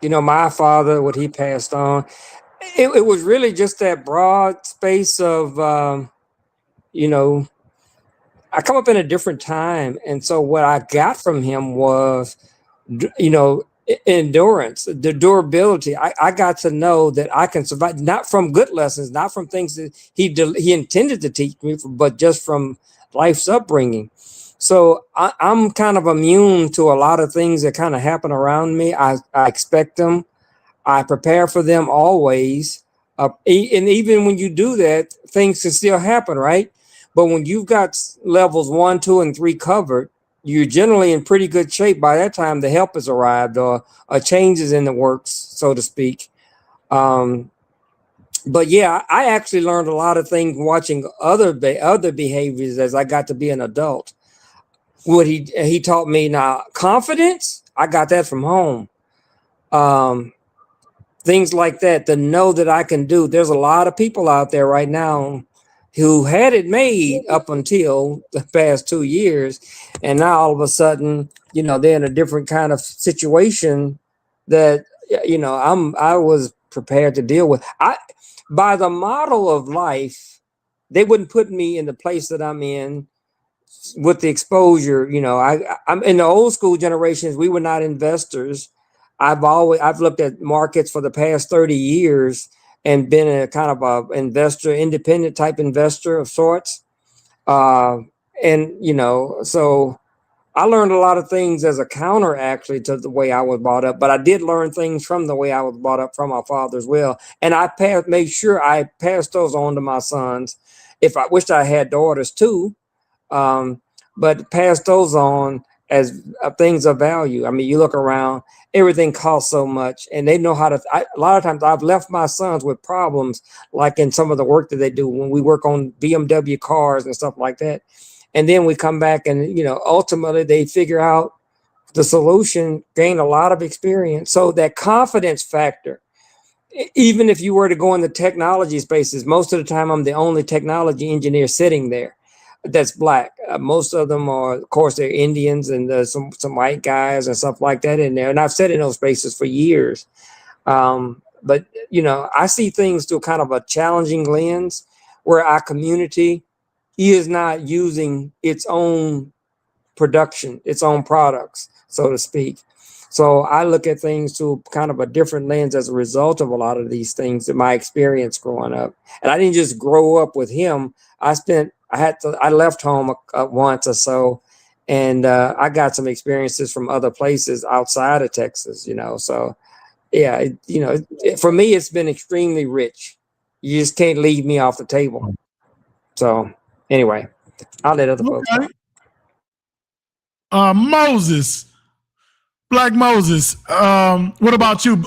my father, what he passed on, it was really just that broad space of, I come up in a different time. And so what I got from him was, endurance, the durability. I got to know that I can survive, not from good lessons, not from things that he intended to teach me, but just from life's upbringing. So I'm kind of immune to a lot of things that kind of happen around me. I expect them. I prepare for them always. And even when you do that, things can still happen, right? But when you've got levels 1, 2, and 3 covered, you're generally in pretty good shape by that time the help has arrived or a change is in the works, so to speak. But yeah, I actually learned a lot of things watching other behaviors as I got to be an adult. What he taught me, now confidence, I got that from home. Things like that, to know that I can do. There's a lot of people out there right now who had it made up until the past 2 years, and now all of a sudden, they're in a different kind of situation that I was prepared to deal with. By the model of life, they wouldn't put me in the place that I'm in with the exposure. I'm in the old school generations. We were not investors. I've looked at markets for the past 30 years and been a kind of a investor, independent type investor of sorts. So I learned a lot of things as a counter actually to the way I was brought up, but I did learn things from the way I was brought up from my father as well. And I made sure I passed those on to my sons. If I wished I had daughters too, but pass those on as things of value. I mean, you look around, everything costs so much, and they know how to. A lot of times I've left my sons with problems, like in some of the work that they do when we work on BMW cars and stuff like that. And then we come back and, ultimately they figure out the solution, gain a lot of experience. So that confidence factor, even if you were to go in the technology spaces, most of the time I'm the only technology engineer sitting there. that's black. Most of them are, of course, they're Indians and some white guys and stuff like that in there. And I've sat in those spaces for years. But I see things through kind of a challenging lens where our community is not using its own production, its own products, so to speak. So I look at things through kind of a different lens as a result of a lot of these things in my experience growing up. And I didn't just grow up with him. I left home once or so, and I got some experiences from other places outside of Texas, So yeah, for me, it's been extremely rich. You just can't leave me off the table. So anyway, I'll let other folks talk. Moses, Black Moses. What about you?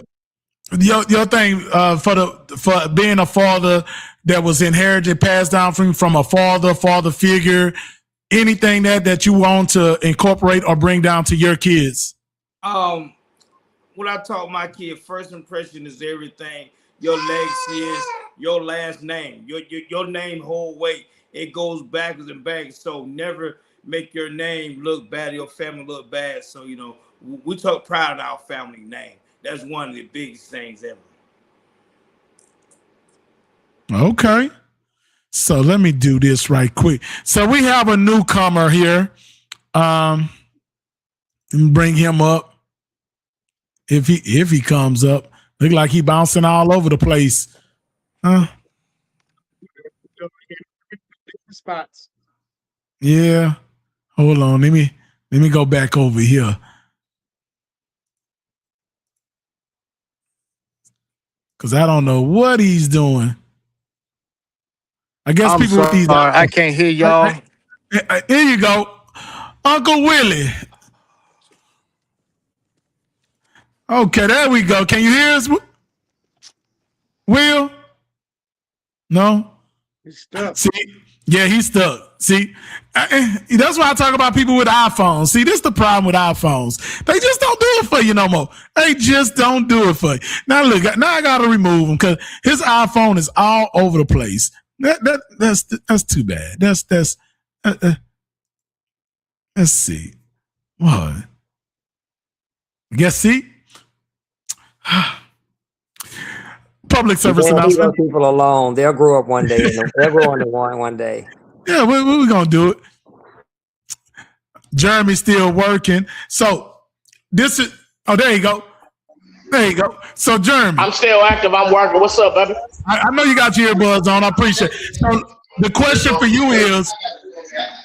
Your thing for being a father that was inherited, passed down from a father figure. Anything that you want to incorporate or bring down to your kids? What I taught my kid, first impression is everything. Your legacy is your last name. Your name whole weight. It goes backwards and back. So never make your name look bad, your family look bad. So, we talk pride in our family name. That's one of the biggest things ever. Okay. So let me do this right quick. So we have a newcomer here. Let me bring him up. If he comes up, look like he bouncing all over the place. Huh? Spots. Yeah. Hold on. Let me go back over here. Cause I don't know what he's doing. I guess I'm people with these. I can't hear y'all. Here you go, Uncle Willie. Okay, there we go. Can you hear us, Will? No. He's stuck. See, yeah, he's stuck. See, that's why I talk about people with iPhones. See, this is the problem with iPhones. They just don't do it for you no more. They just don't do it for you. Now look, now I gotta remove him because his iPhone is all over the place. That's too bad. Let's see. What? Guess see. Public service announcement. Leave people alone. They'll grow up one day. They'll grow into one day. Yeah, we're gonna do it. Jeremy's still working. So this is. Oh, there you go. There you go. So Jeremy, I'm still active. I'm working. What's up, baby? I know you got your earbuds on. I appreciate it. So the question for you is,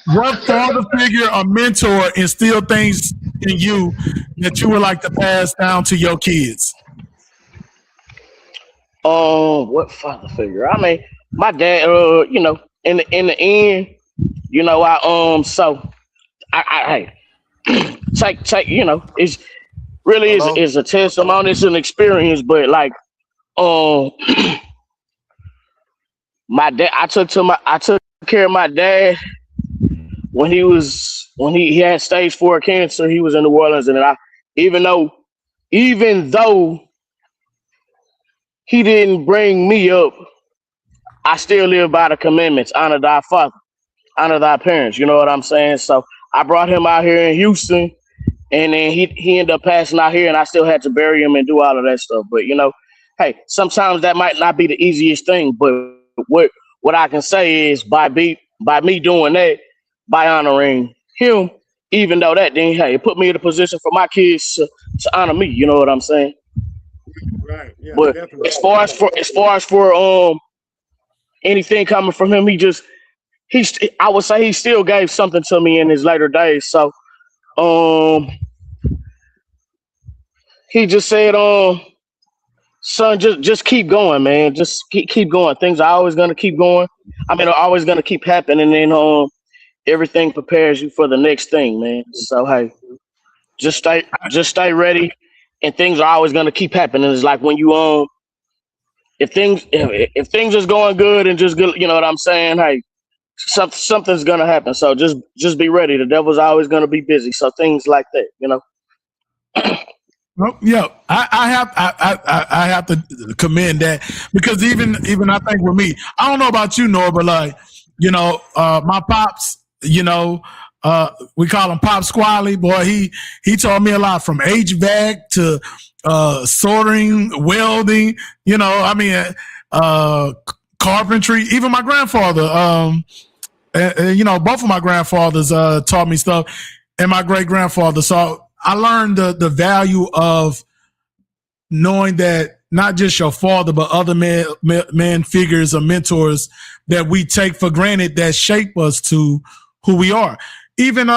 what father figure or mentor instilled things in you that you would like to pass down to your kids? What father figure? I mean, my dad. In the end, so I take. It's really is a testimony. It's an experience, but like, my dad. I took care of my dad when he had stage 4 cancer. He was in New Orleans, and even though he didn't bring me up, I still live by the commandments. Honor thy father, honor thy parents. You know what I'm saying? So I brought him out here in Houston, and then he ended up passing out here, and I still had to bury him and do all of that stuff. But hey, sometimes that might not be the easiest thing. But what I can say is by me doing that, by honoring him, even though that then it put me in a position for my kids to honor me. You know what I'm saying? Right. Yeah. But definitely. as far as for anything coming from him, I would say he still gave something to me in his later days. So he just said, son, just keep going, man. Just keep going. Things are always gonna keep going. I mean, are always gonna keep happening, and everything prepares you for the next thing, man. So hey, just stay ready, and things are always gonna keep happening. It's like when you if things is going good and just good, you know what I'm saying? Hey, something's gonna happen. So just be ready. The devil's always gonna be busy. So things like that, Well, yeah, I have to commend that because even I think with me, I don't know about you, Nor, but like my pops, You know, we call him Pop Squally. Boy, he taught me a lot from HVAC to soldering, welding. You know, I mean, carpentry. Even my grandfather. You know, both of my grandfathers taught me stuff, and my great grandfather. So I learned the value of knowing that not just your father, but other man figures or mentors that we take for granted that shape us to who we are. Even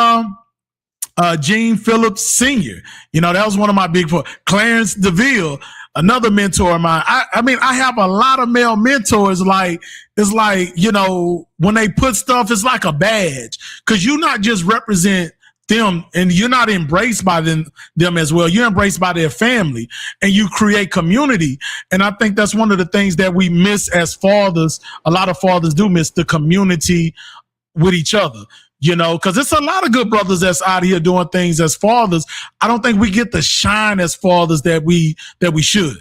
Gene Phillips Sr., you know, that was one of my big Clarence DeVille, another mentor of mine. I mean, I have a lot of male mentors. Like, it's like, you know, when they put stuff, it's like a badge, because you not just represent them and you're not embraced by them as well. You're embraced by their family and you create community. And I think that's one of the things that we miss as fathers. A lot of fathers do miss the community with each other, you know, because it's a lot of good brothers that's out here doing things as fathers. I don't think we get the shine as fathers that we should.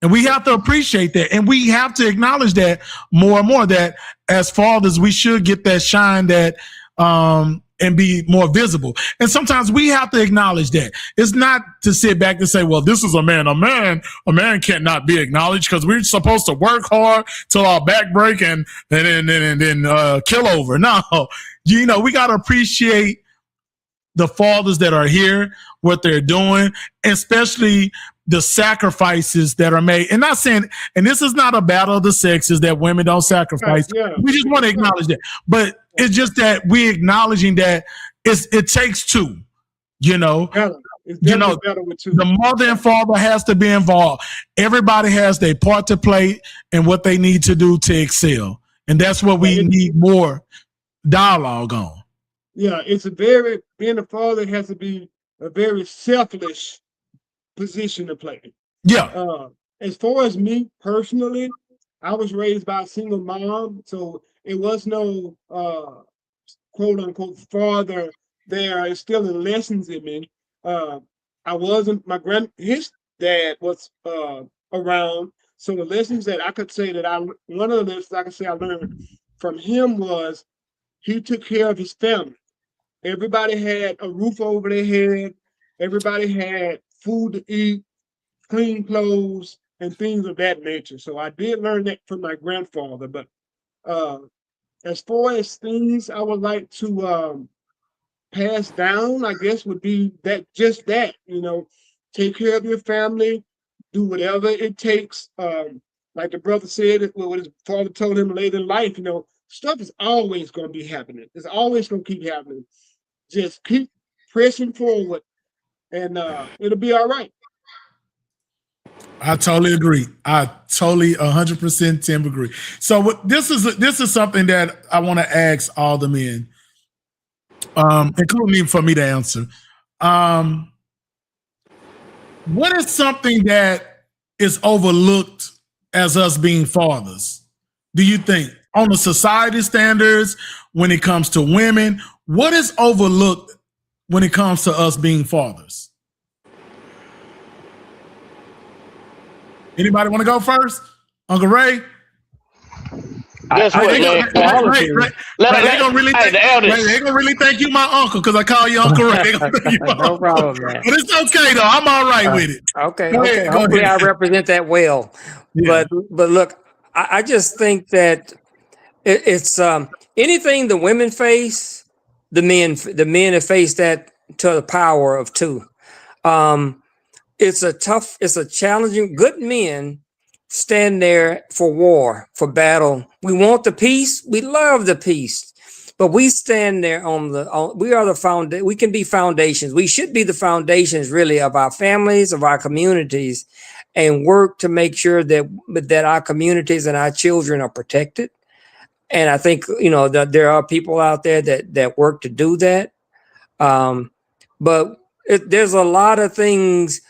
And we have to appreciate that. And we have to acknowledge that more and more, that as fathers, we should get that shine that, and be more visible. And sometimes we have to acknowledge that. It's not to sit back and say, well, this is a man. A man cannot be acknowledged because we're supposed to work hard till our back break and then kill over. No, you know, we got to appreciate the fathers that are here, what they're doing, especially the sacrifices that are made. And not saying, and this is not a battle of the sexes that women don't sacrifice. Yeah. We just want to acknowledge that. But it's just that we're acknowledging that it takes two, you know. You know, the mother and father has to be involved. Everybody has their part to play and what they need to do to excel. And that's what we need more dialogue on. Yeah, being a father has to be a very selfless position to play. Yeah. As far as me personally, I was raised by a single mom, so it was no quote unquote father there instilling lessons in me. I wasn't his dad was around, so the lessons that I could say that one of the lessons I could say I learned from him was he took care of his family. Everybody had a roof over their head. Everybody had food to eat, clean clothes, and things of that nature. So I did learn that from my grandfather. But as far as things I would like to pass down, I guess would be that, you know, take care of your family, do whatever it takes. Like the brother said, what his father told him later in life, you know, stuff is always going to be happening. It's always going to keep happening. Just keep pressing forward and it'll be all right. I totally agree. I totally 100% Tim agree. So this is something that I want to ask all the men, including for me to answer. What is something that is overlooked as us being fathers? Do you think on the society standards when it comes to women? What is overlooked when it comes to us being fathers? Anybody want to go first? Uncle Ray? Guess what, man? They're gonna really think you my uncle because I call you Uncle Ray. No problem, man. But it's okay though. I'm all right with it. Okay. Hopefully I represent that well. Yeah. But look, I just think that it's anything the women face, the men have faced that to the power of two. It's a challenging. Good men stand there for war, for battle. We want the peace. We love the peace, but we stand there we are the foundation. We can be foundations. We should be the foundations, really, of our families, of our communities, and work to make sure that our communities and our children are protected. And I think, you know, that there are people out there that work to do that. But there's a lot of things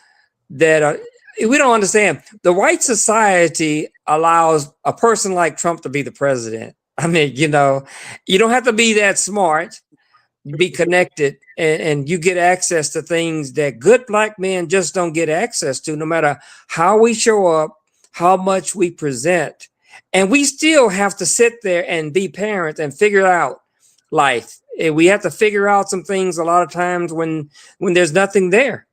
that we don't understand. The white society allows a person like Trump to be the president. I mean, you know, you don't have to be that smart, be connected, and you get access to things that good black men just don't get access to, no matter how we show up, how much we present. And we still have to sit there and be parents and figure out life We have to figure out some things a lot of times when there's nothing there.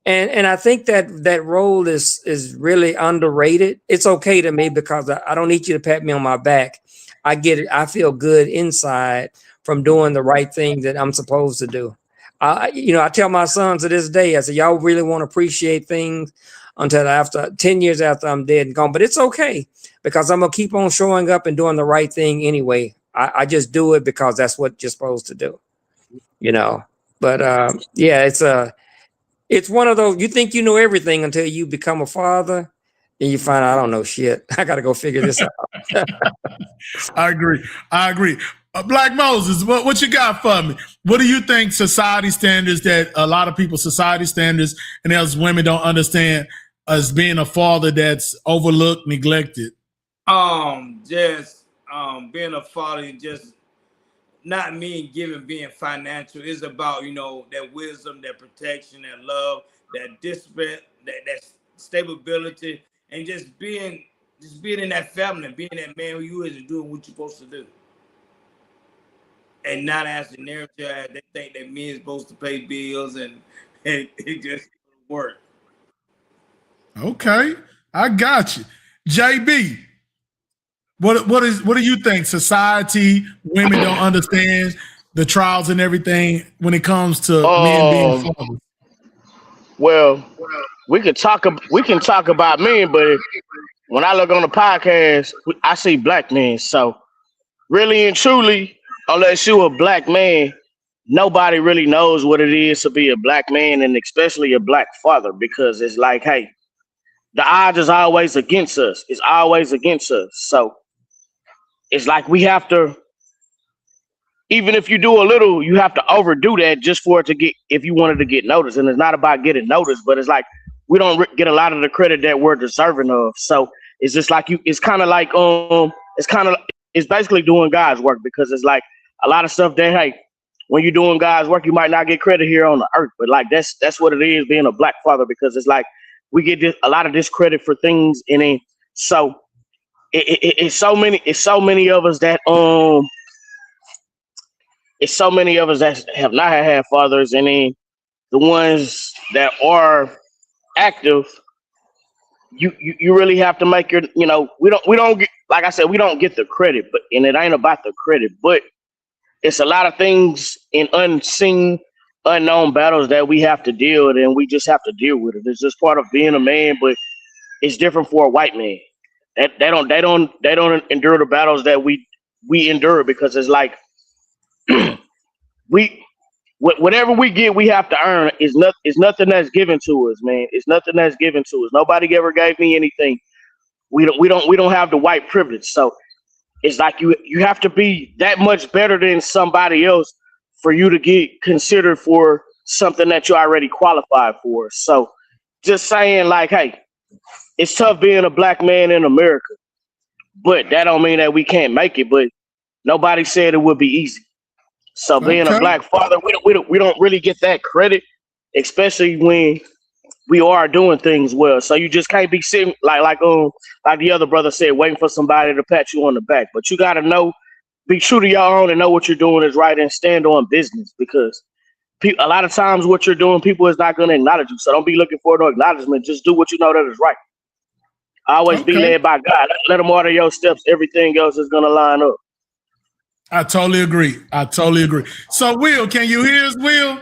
And I think that role is really underrated. It's okay to me because I don't need you to pat me on my back. I get it. I feel good inside from doing the right thing that I'm supposed to do. I tell my sons to this day, I say, y'all really won't appreciate things until after 10 years after I'm dead and gone. But it's okay because I'm going to keep on showing up and doing the right thing anyway. I just do it because that's what you're supposed to do, But yeah, it's one of those, you think you know everything until you become a father and you find out, I don't know shit. I got to go figure this out. I agree. Black Moses, what you got for me? What do you think society standards that a lot of people, society standards, and as women don't understand as being a father that's overlooked, neglected? Just being a father, just not mean being financial. It's about, that wisdom, that protection, that love, that discipline, that stability, and just being in that family, being that man who you is and doing what you're supposed to do. And not as a narrative, they think that men is supposed to pay bills and it just work. Okay, I got you. JB, what do you think? Society, women don't understand the trials and everything when it comes to men being fathers. Well, we can talk about men, but when I look on the podcast, I see black men. So really and truly, unless you're a black man, nobody really knows what it is to be a black man, and especially a black father, because it's like, hey, the odds is always against us. It's always against us. So it's like we have to, even if you do a little, you have to overdo that just for it to get, if you wanted to get noticed. And it's not about getting noticed, but it's like we don't get a lot of the credit that we're deserving of. So it's just like it's kind of like it's basically doing God's work, because it's like a lot of stuff that, hey, when you're doing God's work, you might not get credit here on the earth, but like that's what it is being a black father, because it's like we get a lot of discredit for things, and then so it's so many of us that it's so many of us that have not had fathers, and then the ones that are active, you really have to make your, we don't get, like I said, we don't get the credit, but, and it ain't about the credit, but it's a lot of things in unseen, unknown battles that we have to deal with, and we just have to deal with it. It's just part of being a man, but it's different for a white man. They don't endure the battles that we endure, because it's like whatever we get, we have to earn. It's nothing that's given to us, man. It's nothing that's given to us. Nobody ever gave me anything. We don't have the white privilege. So it's like you have to be that much better than somebody else for you to get considered for something that you already qualified for. So just saying, like, hey, it's tough being a black man in America, but that don't mean that we can't make it. But nobody said it would be easy. So being a black father, we don't really get that credit, especially when we are doing things well. So you just can't be sitting like the other brother said, waiting for somebody to pat you on the back. But you gotta know, be true to your own, and know what you're doing is right, and stand on business, because a lot of times what you're doing, people is not going to acknowledge you. So don't be looking for no acknowledgement. Just do what you know that is right. Always be led by God. Let him order your steps. Everything else is going to line up. I totally agree. So, Will, can you hear us, Will?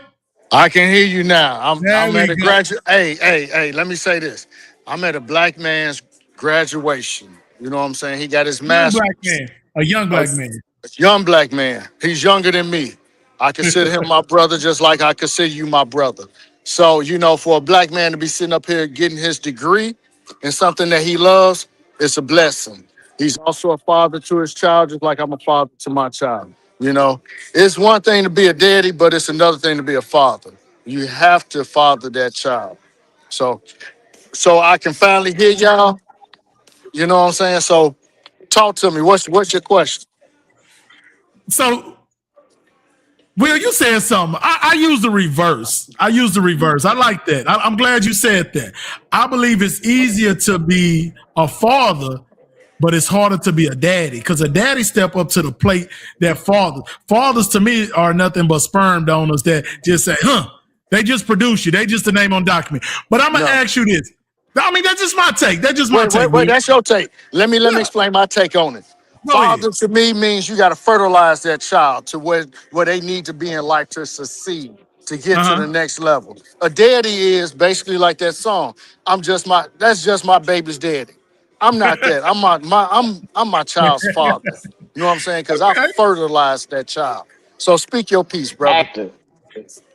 I can hear you now. I'm at a graduate. Hey, let me say this. I'm at a black man's graduation. You know what I'm saying? He got his master's. A young black man. Young black man. He's younger than me. I consider him my brother, just like I consider you my brother. So, for a black man to be sitting up here getting his degree in something that he loves, it's a blessing. He's also a father to his child, just like I'm a father to my child. It's one thing to be a daddy, but it's another thing to be a father. You have to father that child. So I can finally hear y'all. You know what I'm saying? So talk to me. What's your question? So, Will, you said something. I use the reverse. I like that. I'm glad you said that. I believe it's easier to be a father but it's harder to be a daddy because a daddy step up to the plate that fathers to me are nothing but sperm donors that just say, they just produce you. They just the name on document. But I'm going to No. ask you this. I mean, that's just my take. That's just my Wait, take, wait, wait. Will. That's your take. Let me Yeah, explain my take on it. go ahead. Father to me means you got to fertilize that child to where they need to be in life to succeed, to get to the Uh-huh. next level. A daddy is basically like that song. That's just my baby's daddy. I'm not that. I'm my child's father. You know what I'm saying? Because I Okay. fertilized that child. So speak your piece, brother. Active.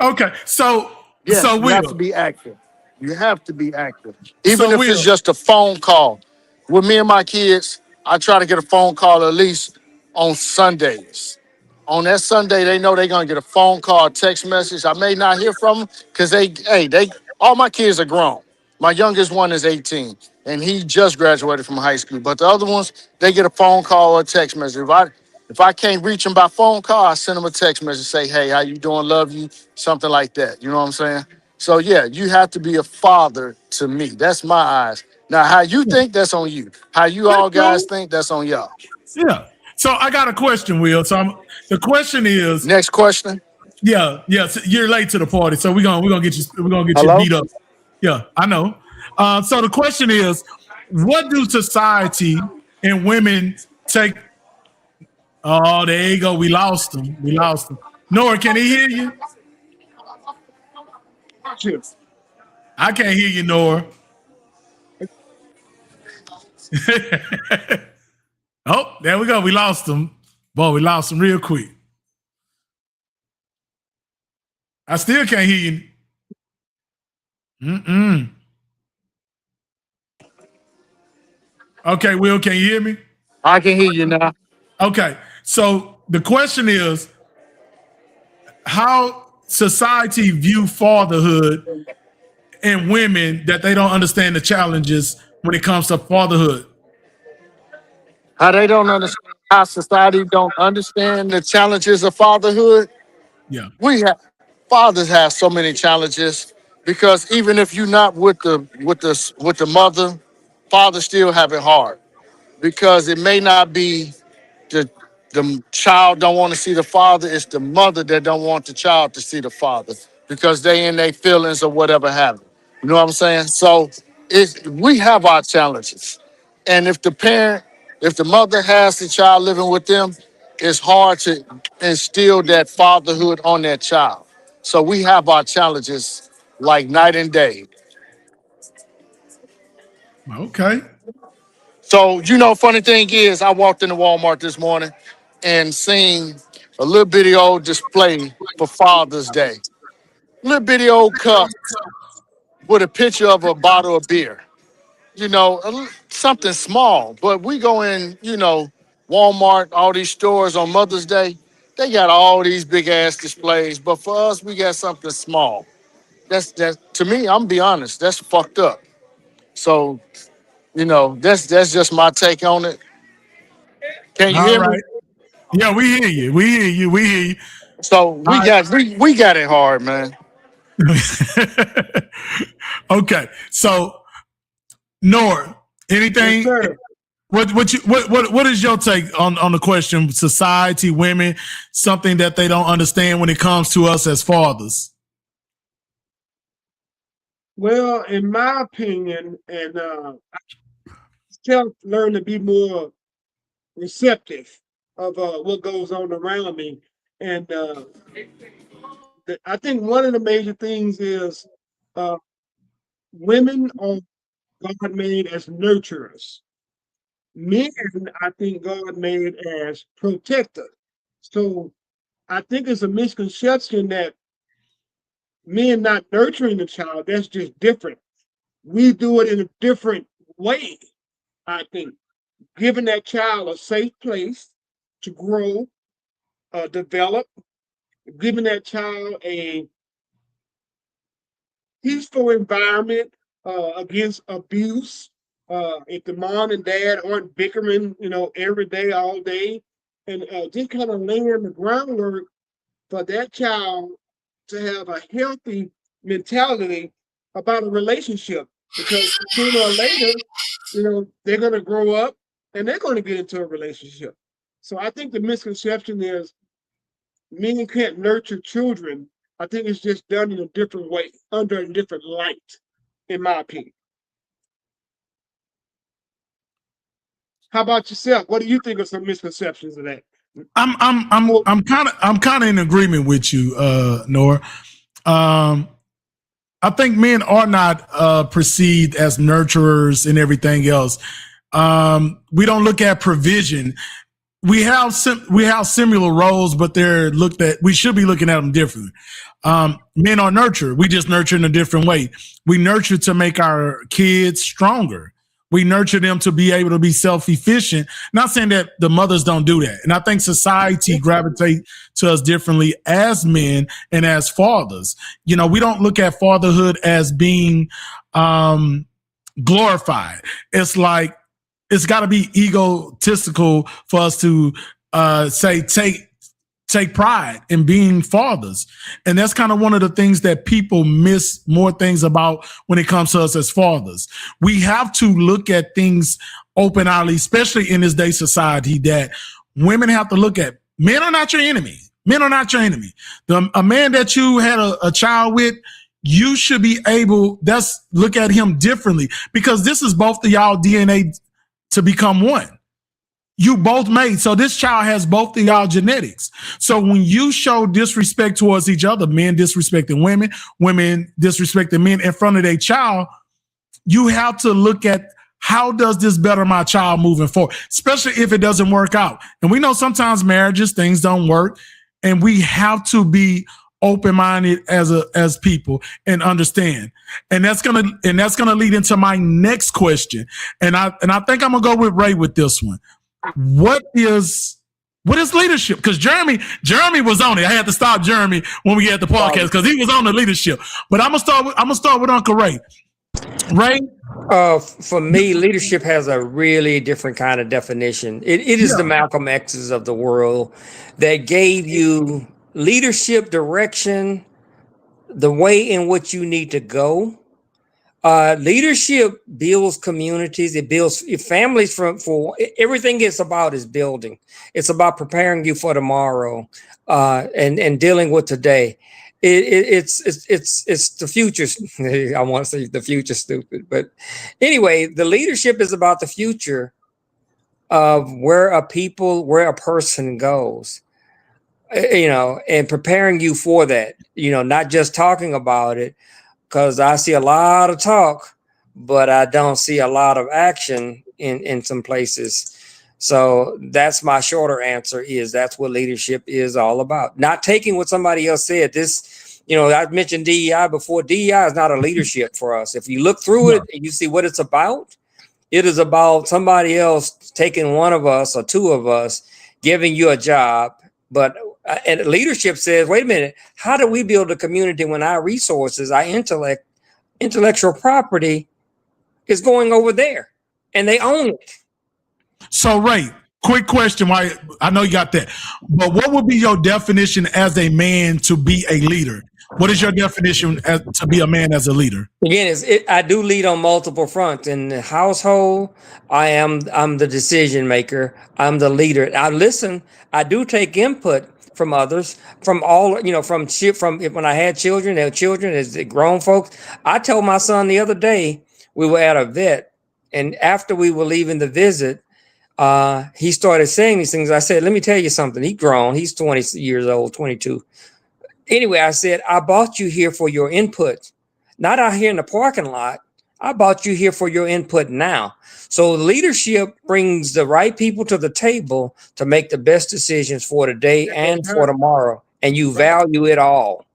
Okay. So Yes, you have to Will. be active. You have to be active. Even So if it's Will. just a phone call. With me and my kids, I try to get a phone call at least on Sundays. On that Sunday, they know they're gonna get a phone call, text message. I may not hear from them because they all my kids are grown. My youngest one is 18 and he just graduated from high school. But the other ones, they get a phone call or a text message. If I can't reach them by phone call, I send them a text message, say, hey, how you doing? Love you, something like that. You know what I'm saying? So yeah, you have to be a father to me. That's my eyes. Now, how you think, that's on you. How you That's all guys cool. think, that's on y'all. Yeah. So I got a question, Will. The question is, Next question. yeah. So you're late to the party, so we're gonna get you Hello? beat up. Yeah, I know. So the question is, what do society and women take? Oh, there you go. We lost him. We lost him. Nora, can he hear you? Sure. I can't hear you, Nora. Oh, there we go. We lost him. Boy, we lost him real quick. I still can't hear you. Mm-mm. Okay, Will, can you hear me? I can hear you now. Okay, so the question is how society view fatherhood and women that they don't understand the challenges when it comes to fatherhood. How they don't understand, how society don't understand the challenges of fatherhood. Yeah. We have Fathers have so many challenges because even if you're not with the mother, fathers still have it hard because it may not be the the child don't want to see the father. It's the mother that don't want the child to see the father because they in their feelings or whatever happen. You know what I'm saying? So we have our challenges, and if the mother has the child living with them, it's hard to instill that fatherhood on that child. So we have our challenges like night and day. Okay. So, funny thing is, I walked into Walmart this morning and seen a little bitty old display for Father's Day. Little bitty old cup with a picture of a bottle of beer. Something small. But we go in, Walmart, all these stores on Mother's Day, they got all these big ass displays. But for us, we got something small. That to me, I'm be honest, that's fucked up. So, that's just my take on it. Can you All hear me? right. Yeah, we hear you. We hear you. We hear So we got it hard, man. you. Okay. So Nora, Yes, anything sir. what is your take on the question society, women, something that they don't understand when it comes to us as fathers? Well, in my opinion, and self learn to be more receptive of what goes on around me. And I think one of the major things is uh, women are God made as nurturers. Men, I think God made as protectors. So I think it's a misconception that men not nurturing the child, that's just different. We do it in a different way, I think. Giving that child a safe place to grow, develop, giving that child a peaceful environment against abuse. If the mom and dad aren't bickering, every day, all day, and just kind of laying the groundwork for that child to have a healthy mentality about a relationship. Because sooner or later, they're going to grow up. and they're going to get into a relationship. So I think the misconception is men can't nurture children. I think it's just done in a different way, under a different light, in my opinion. How about yourself? What do you think of some misconceptions of that? Well, I'm kind of in agreement with you, Nora. Um, I think men are not perceived as nurturers and everything else. We don't look at provision. We have similar roles, but they're looked at. We should be looking at them differently. Men are nurture. We just nurture in a different way. We nurture to make our kids stronger. We nurture them to be able to be self-efficient. Not saying that the mothers don't do that. And I think society gravitates to us differently as men and as fathers. You know, we don't look at fatherhood as being glorified. It's like it's got to be egotistical for us to say take pride in being fathers. And that's kind of one of the things that people miss more things about when it comes to us as fathers. We have to look at things open-eyedly, especially in this day society, that women have to look at. Men are not your enemy. Men are not your enemy. A man that you had a child with, you should be able, that's look at him differently, because this is both of y'all DNA to become one. You both made. So this child has both of y'all genetics. So when you show disrespect towards each other, men disrespecting women, women disrespecting men in front of their child, you have to look at how does this better my child moving forward, especially if it doesn't work out. And we know sometimes marriages, things don't work, and we have to be open-minded as people and understand. And that's gonna lead into my next question. And I think I'm gonna go with Ray with this one. What is leadership? Because Jeremy was on it. I had to stop Jeremy when we had the podcast because he was on the leadership. But I'm gonna start with Uncle Ray. Ray, for me, leadership has a really different kind of definition. It is the Malcolm X's of the world that gave you leadership direction, the way in which you need to go. Leadership builds communities. It builds families. For everything it's about is building. It's about preparing you for tomorrow, and dealing with today. It's the future. I want to say the future, stupid, but anyway, the leadership is about the future of where a person goes. And preparing you for that. Not just talking about it. Because I see a lot of talk, but I don't see a lot of action in some places. So that's my shorter answer is that's what leadership is all about. Not taking what somebody else said. I mentioned DEI before. DEI is not a leadership for us. If you look through it and you see what it's about, it is about somebody else taking one of us or two of us, giving you a job. But and leadership says, wait a minute, how do we build a community when our resources, our intellectual property is going over there and they own it? So, Ray, quick question. Why I know you got that, but what would be your definition as a man to be a leader? What is your definition to be a man as a leader? Again, I do lead on multiple fronts. In the household, I'm the decision maker. I'm the leader. I listen. I do take input from others, from all, from when I had children, as grown folks. I told my son the other day, we were at a vet, and after we were leaving the visit, he started saying these things. I said, let me tell you something. He's grown. He's 20 years old, 22. Anyway, I said, I brought you here for your input, not out here in the parking lot. I brought you here for your input now. So leadership brings the right people to the table to make the best decisions for today and for tomorrow. And you value it all.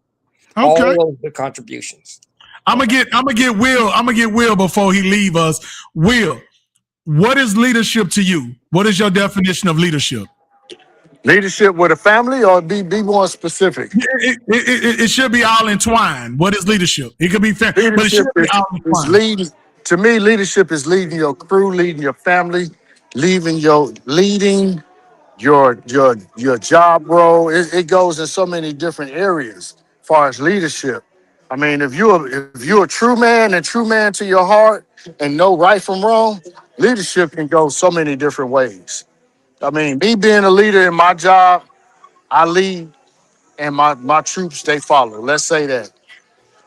Okay. All of the contributions. I'm gonna get Will before he leave us. Will, what is leadership to you? What is your definition of leadership? Leadership with a family, or be more specific? It should be all entwined. What is leadership? It could be fair, but it should be all entwined. Leading. To me, leadership is leading your crew, leading your family, leading your job role. It goes in so many different areas as far as leadership. I mean, if you're a true man and true man to your heart and know right from wrong, leadership can go so many different ways. I mean, me being a leader in my job, I lead and my troops, they follow. Let's say that.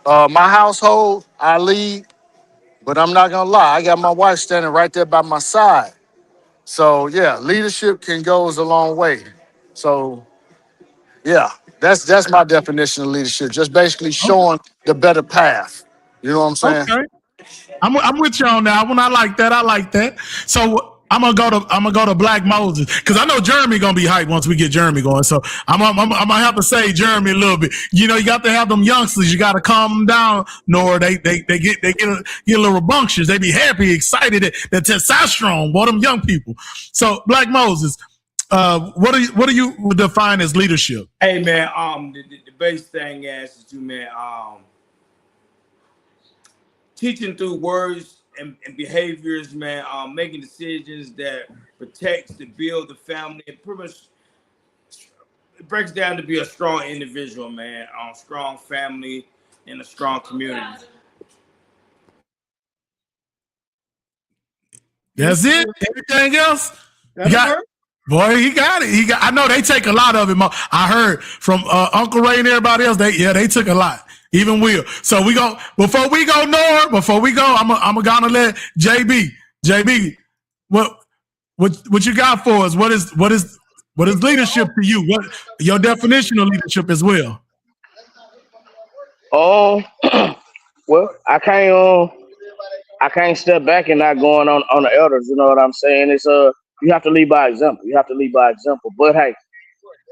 My household, I lead, but I'm not gonna lie, I got my wife standing right there by my side. So yeah, leadership can goes a long way. So yeah, that's my definition of leadership. Just basically showing the better path. You know what I'm saying? Okay. I'm with you on that one. I like that. I like that. So I'm gonna go to Black Moses because I know Jeremy gonna be hyped once we get Jeremy going. So I'm gonna have to say Jeremy a little bit. You know, you got to have them youngsters. You got to calm them down. Nor they get a little rambunctious. They be happy, excited. That testosterone. Boy, them young people. So Black Moses, what do you define as leadership? Hey man, the base thing is to man, teaching through words and behaviors, man, making decisions that protects to build the family. It pretty much it breaks down to be a strong individual, man, strong family and a strong community. That's it. Everything else, That's her. boy, he got it. I know they take a lot of it. I heard from Uncle Ray and everybody else. They took a lot. Even Will. So before we go, I'm gonna let JB, what you got for us? What is leadership to you? What your definition of leadership as well? Um, well, I can't step back and not going on the elders. You know what I'm saying? It's you have to lead by example. You have to lead by example. But hey,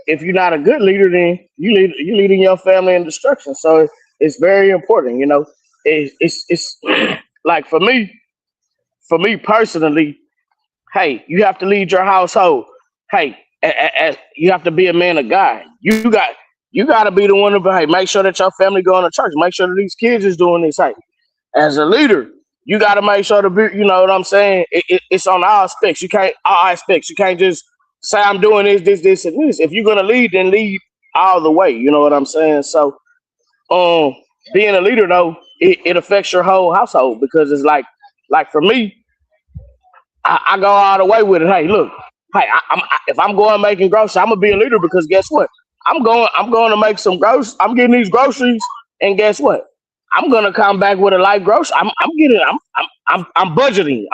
if you're not a good leader, then you leading your family in destruction. So it's very important. You know, it's like for me personally. Hey, you have to lead your household. Hey, you have to be a man of God. You got to be the one to hey, make sure that your family going to church. Make sure that these kids is doing this. Hey, as a leader, you got to make sure to be. You know what I'm saying? It's on all aspects. All aspects. You can't just say I'm doing this, and this. If you're gonna lead, then lead all the way. You know what I'm saying? So, being a leader though, it affects your whole household because it's like for me. I go all the way with it. Hey, look, hey, if I'm going making groceries, I'm gonna be a leader because guess what? I'm going to make some groceries. I'm getting these groceries, and guess what? I'm gonna come back with a light grocery. I'm budgeting.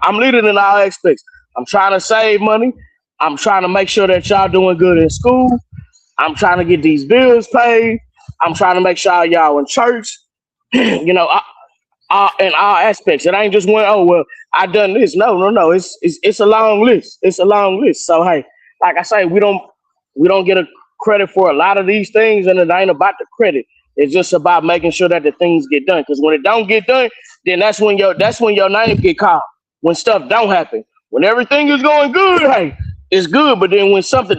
I'm leading in all aspects. I'm trying to save money. I'm trying to make sure that y'all doing good in school. I'm trying to get these bills paid. I'm trying to make sure y'all in church. you know, in all aspects. It ain't just one. Oh well, I done this. No. It's a long list. It's a long list. So hey, like I say, we don't get a credit for a lot of these things, and it ain't about the credit. It's just about making sure that the things get done. Because when it don't get done, then that's when your name get called. When stuff don't happen. When everything is going good, hey, it's good. But then when something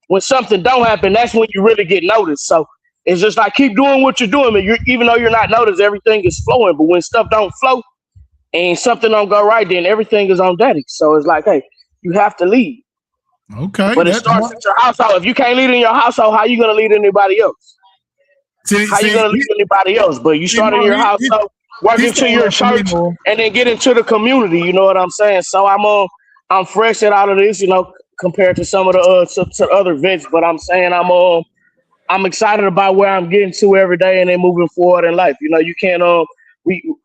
when something don't happen, that's when you really get noticed. So it's just like keep doing what you're doing, man. Even though you're not noticed, everything is flowing. But when stuff don't flow and something don't go right, then everything is on daddy. So it's like, hey, you have to lead. Okay. But it starts at your household. If you can't lead in your household, how you gonna lead anybody else? How you gonna lead anybody else? But you start in your household, work into your church, and then get into the community. You know what I'm saying? So I'm fresh at all of this, you know, compared to some of the to other vets. But I'm saying I'm excited about where I'm getting to every day and then moving forward in life. You know, you can't we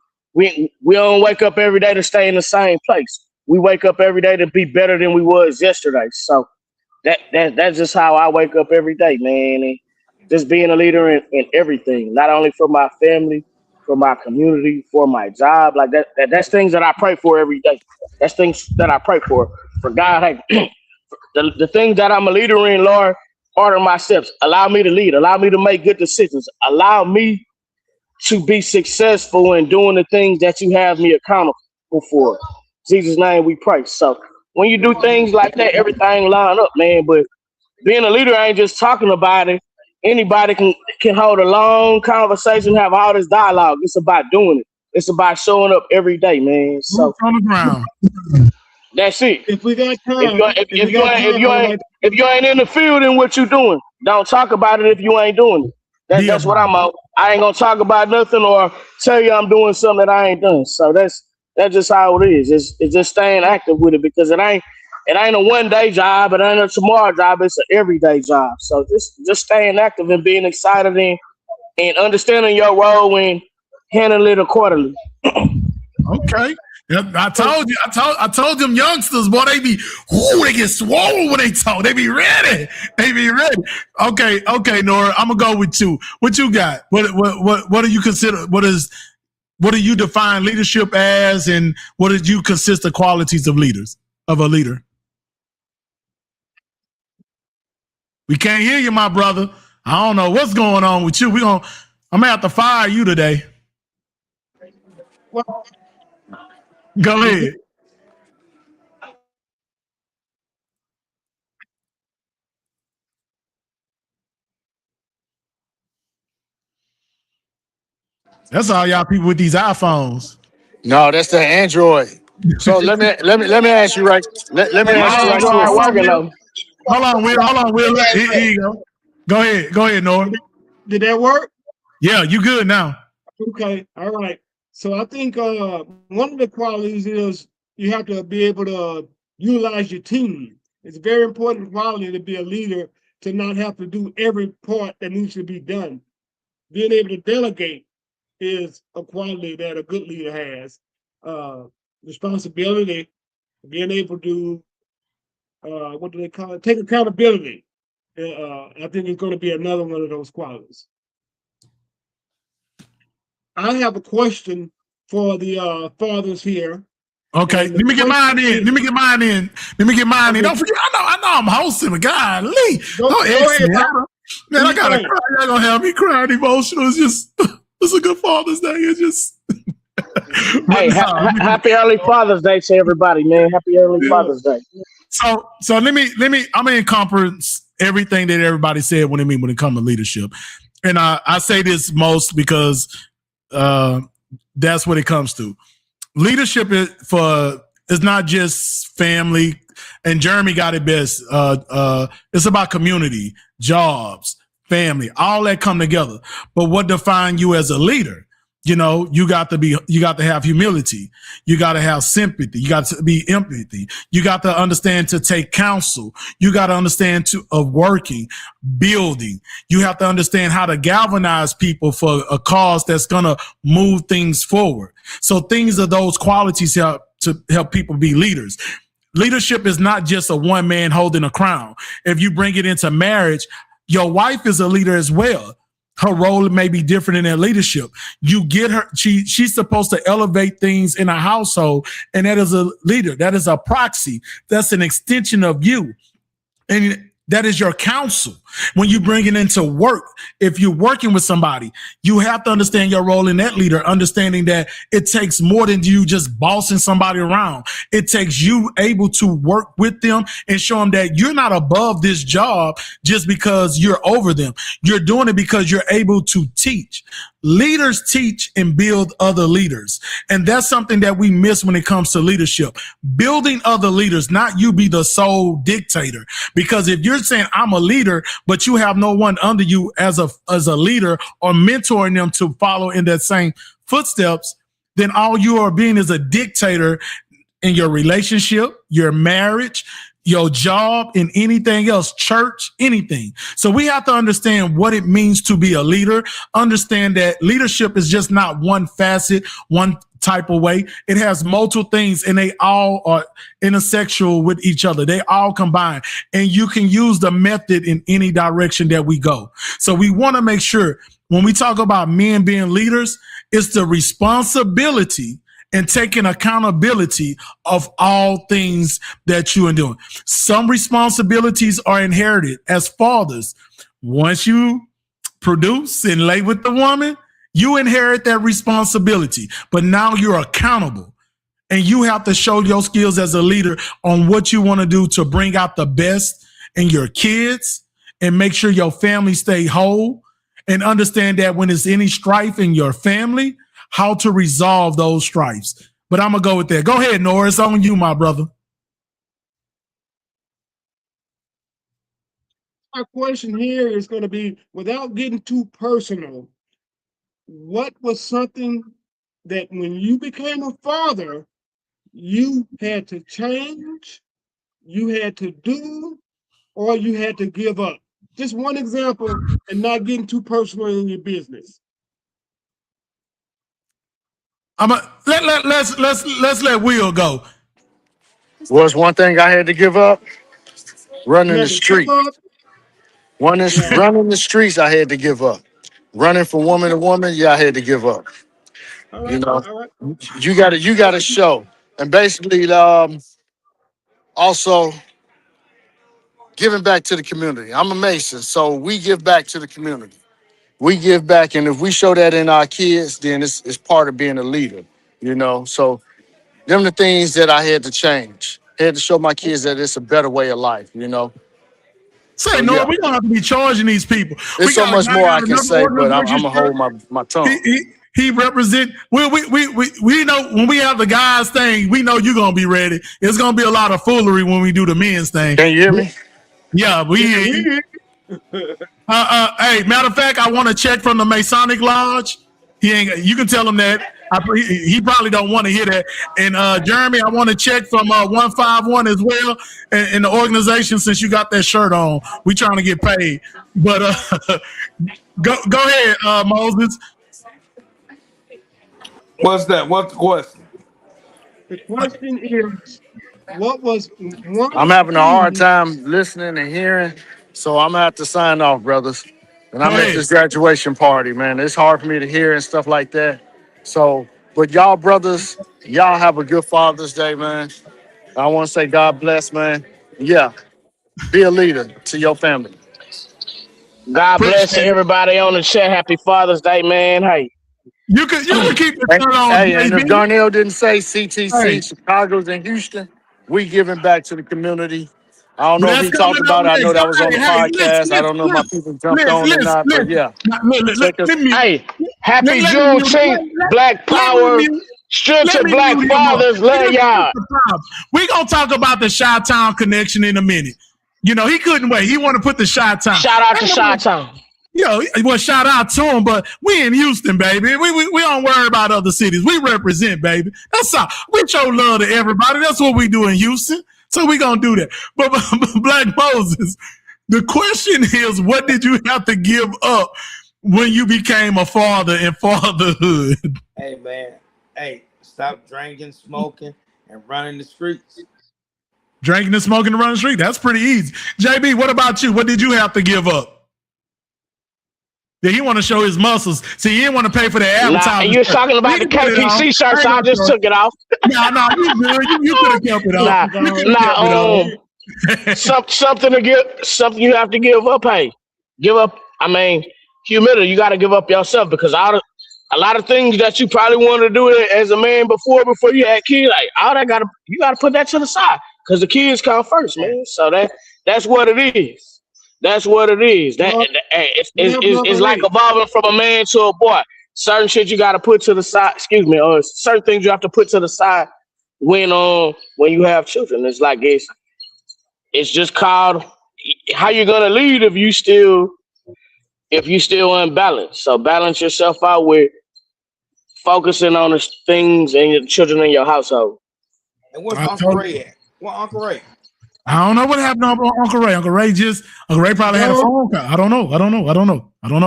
don't wake up every day to stay in the same place. We wake up every day to be better than we was yesterday. So that's just how I wake up every day, man. And just being a leader in everything, not only for my family, for my community, for my job. Like that's things that I pray for every day. That's things that I pray for God. Hey, the things that I'm a leader in, Lord, order my steps. Allow me to lead. Allow me to make good decisions. Allow me to be successful in doing the things that you have me accountable for. In Jesus' name we pray. So when you do things like that, everything line up, man. But being a leader ain't just talking about it. Anybody can hold a long conversation, have all this dialogue. It's about doing it. It's about showing up every day, man. So on the ground. That's it. If we got time, If you ain't in the field in what you doing, don't talk about it if you ain't doing it. That's what I'm on. I ain't gonna talk about nothing or tell you I'm doing something that I ain't done. So that's That's just how it is. It's just staying active with it because it ain't a one day job, it ain't a tomorrow job, it's an everyday job. So just staying active and being excited and understanding your role and handle it accordingly. Okay. Yep, So, I told them youngsters, boy, they get swollen when they talk. They be ready. They be ready. Okay, Nora, I'm gonna go with you. What you got? What do you consider? What do you define leadership as, and what do you consist the qualities of a leader? We can't hear you, my brother. I don't know what's going on with you. I'm gonna have to fire you today. well, Go the, ahead. That's all y'all people with these iPhones. No, that's the Android. So let me ask you right. Let me hey, ask My you hey, right hey, quick. Android hold on, working Will. though. Hold on, Will. Hey, Here you go. Go ahead, did, Nora. did that work? Yeah, you good now. Okay, all right. So I think one of the qualities is you have to be able to utilize your team. It's a very important quality to be a leader, to not have to do every part that needs to be done. Being able to delegate is a quality that a good leader has. Uh, Responsibility, being able to what do they call it? Take accountability. I think it's going to be another one of those qualities. I have a question for the fathers here, Okay, and let the me get question mine in. is, Let me get mine in. Let me get mine in. okay, Don't forget, I know I'm hosting, but God, Lee, don't go ex ahead, me. Bob. Do Man, I your gotta thing. cry. Y'all gonna have me crying emotional. It's just, it's a good Father's Day. It's just, but Hey, no, let me get, happy early Father's Day to everybody, man. Happy early yeah. Father's Day. So let me. I'm gonna encompass everything that everybody said when it comes to leadership, and I say this most because uh, that's what it comes to. Leadership is not just family, and Jeremy got it best. It's about community, jobs, family, all that come together. But what defines you as a leader? You got to have humility. You got to have sympathy. You got to be empathy. You got to understand to take counsel. You got to understand of working, building. You have to understand how to galvanize people for a cause that's gonna move things forward. So things of those qualities help to help people be leaders. Leadership is not just a one man holding a crown. If you bring it into marriage, your wife is a leader as well. Her role may be different in their leadership. You get her, she's supposed to elevate things in a household, and that is a leader. That is a proxy. That's an extension of you. And that is your counsel. When you bring it into work, if you're working with somebody, you have to understand your role in that leader, understanding that it takes more than you just bossing somebody around. It takes you able to work with them and show them that you're not above this job just because you're over them. You're doing it because you're able to teach. Leaders teach and build other leaders. And that's something that we miss when it comes to leadership. Building other leaders, not you be the sole dictator. Because if you're saying I'm a leader, but you have no one under you as a leader or mentoring them to follow in that same footsteps, then all you are being is a dictator in your relationship, your marriage, your job, and anything else, church, anything. So we have to understand what it means to be a leader, understand that leadership is just not one facet, one type of way. It has multiple things and they all are intersexual with each other. They all combine, and you can use the method in any direction that we go. So we want to make sure when we talk about men being leaders, it's the responsibility and taking accountability of all things that you are doing. Some responsibilities are inherited as fathers. Once you produce and lay with the woman, you inherit that responsibility, but now you're accountable. And you have to show your skills as a leader on what you want to do to bring out the best in your kids and make sure your family stay whole, and understand that when there's any strife in your family, how to resolve those strifes. But I'm going to go with that. Go ahead, Nora. It's on you, my brother. My question here is going to be, without getting too personal, what was something that when you became a father, you had to change, you had to do, or you had to give up? Just one example and not getting too personal in your business. I'm a, let's let Will go. Was one thing I had to give up? You Running the had to give street. up. Yeah. Running the streets, I had to give up. Running from woman to woman, yeah, I had to give up. All You right. know, All right. you gotta show. And basically, also giving back to the community. I'm a Mason, so we give back to the community. We give back, and if we show that in our kids, then it's part of being a leader, you know. So them the things that I had to change. I had to show my kids that it's a better way of life, you know. Say So no, yeah, we don't have to be charging these people. there's We so got a much guy more I out of can another say, but I'm organization. gonna hold my tongue. He represent. We know when we have the guys thing, we know you're gonna be ready. It's gonna be a lot of foolery when we do the men's thing. Can you hear me? Yeah, we Yeah, hear you. we Hey, matter of fact, I want to check from the Masonic Lodge. He ain't. You can tell him that. He probably don't want to hear that. And Jeremy, I want to check from 151 as well in the organization since you got that shirt on. We trying to get paid, but go ahead, Moses. What's that? What's the question? the question is, what was I'm one having a hard thing? time listening and hearing, so I'm gonna have to sign off, brothers. And Go I'm at ahead. this graduation party, man. It's hard for me to hear and stuff like that. So, but y'all brothers, y'all have a good Father's Day, man. I want to say God bless, man. Yeah, be a leader to your family. God bless Appreciate it. everybody on the chat. Happy Father's Day, man. Hey, You can keep the And, shirt on, hey, and if JB. Darnell didn't say Hey, CTC, Chicago's and Houston, we giving back to the community. I don't but know if that's he coming talked up about it. I know next. that was on the Hey, podcast. I don't know if my people jumped on or not, but listen. yeah, Now, check us. let me hey, happy let me mute. Juneteenth, Black Let me Power, mute. strength Let to me Black mute him up. fathers. See, Love that's y'all. the problem. We're going to talk about the Chi-Town connection in a minute. You know, he couldn't wait. He want to put the Chi-Town. Shout out to Chi-Town. Yo, well, shout out to him, but we in Houston, baby. We don't worry about other cities. We represent, baby. That's all. We show love to everybody. That's what we do in Houston. So we gonna do that. But Black Moses, the question is, what did you have to give up when you became a father in fatherhood? Hey man, hey, stop drinking, smoking, and running the streets. Drinking and smoking around the street. That's pretty easy. JB, what about you? What did you have to give up? Yeah, he want to show his muscles. See, he didn't want to pay for the Nah, and advertising. you're talking We about the can put it on. KPC I shirt, ain't so I gonna just show it. took it off. No, you good. You could have kept it on. Nah, You could have kept it on. something to give, something you have to give up. Hey, give up. I mean, humility. You got to give up yourself because a lot of things that you probably wanted to do as a man before you had kids, like all that you gotta put that to the side because the kids come first, man. So that's what it is. That's what it is. Love, It's like Ray. evolving from a man to a boy. Certain shit you got to put to the side. Excuse me, or certain things you have to put to the side when you have children. It's like it's just called how you're gonna lead if you still unbalanced. So balance yourself out with focusing on the things and your children in your household. And what's I Uncle told Ray at? What Uncle Ray? I don't know what happened to Uncle Ray. Uncle Ray probably had a No, phone call. I don't know.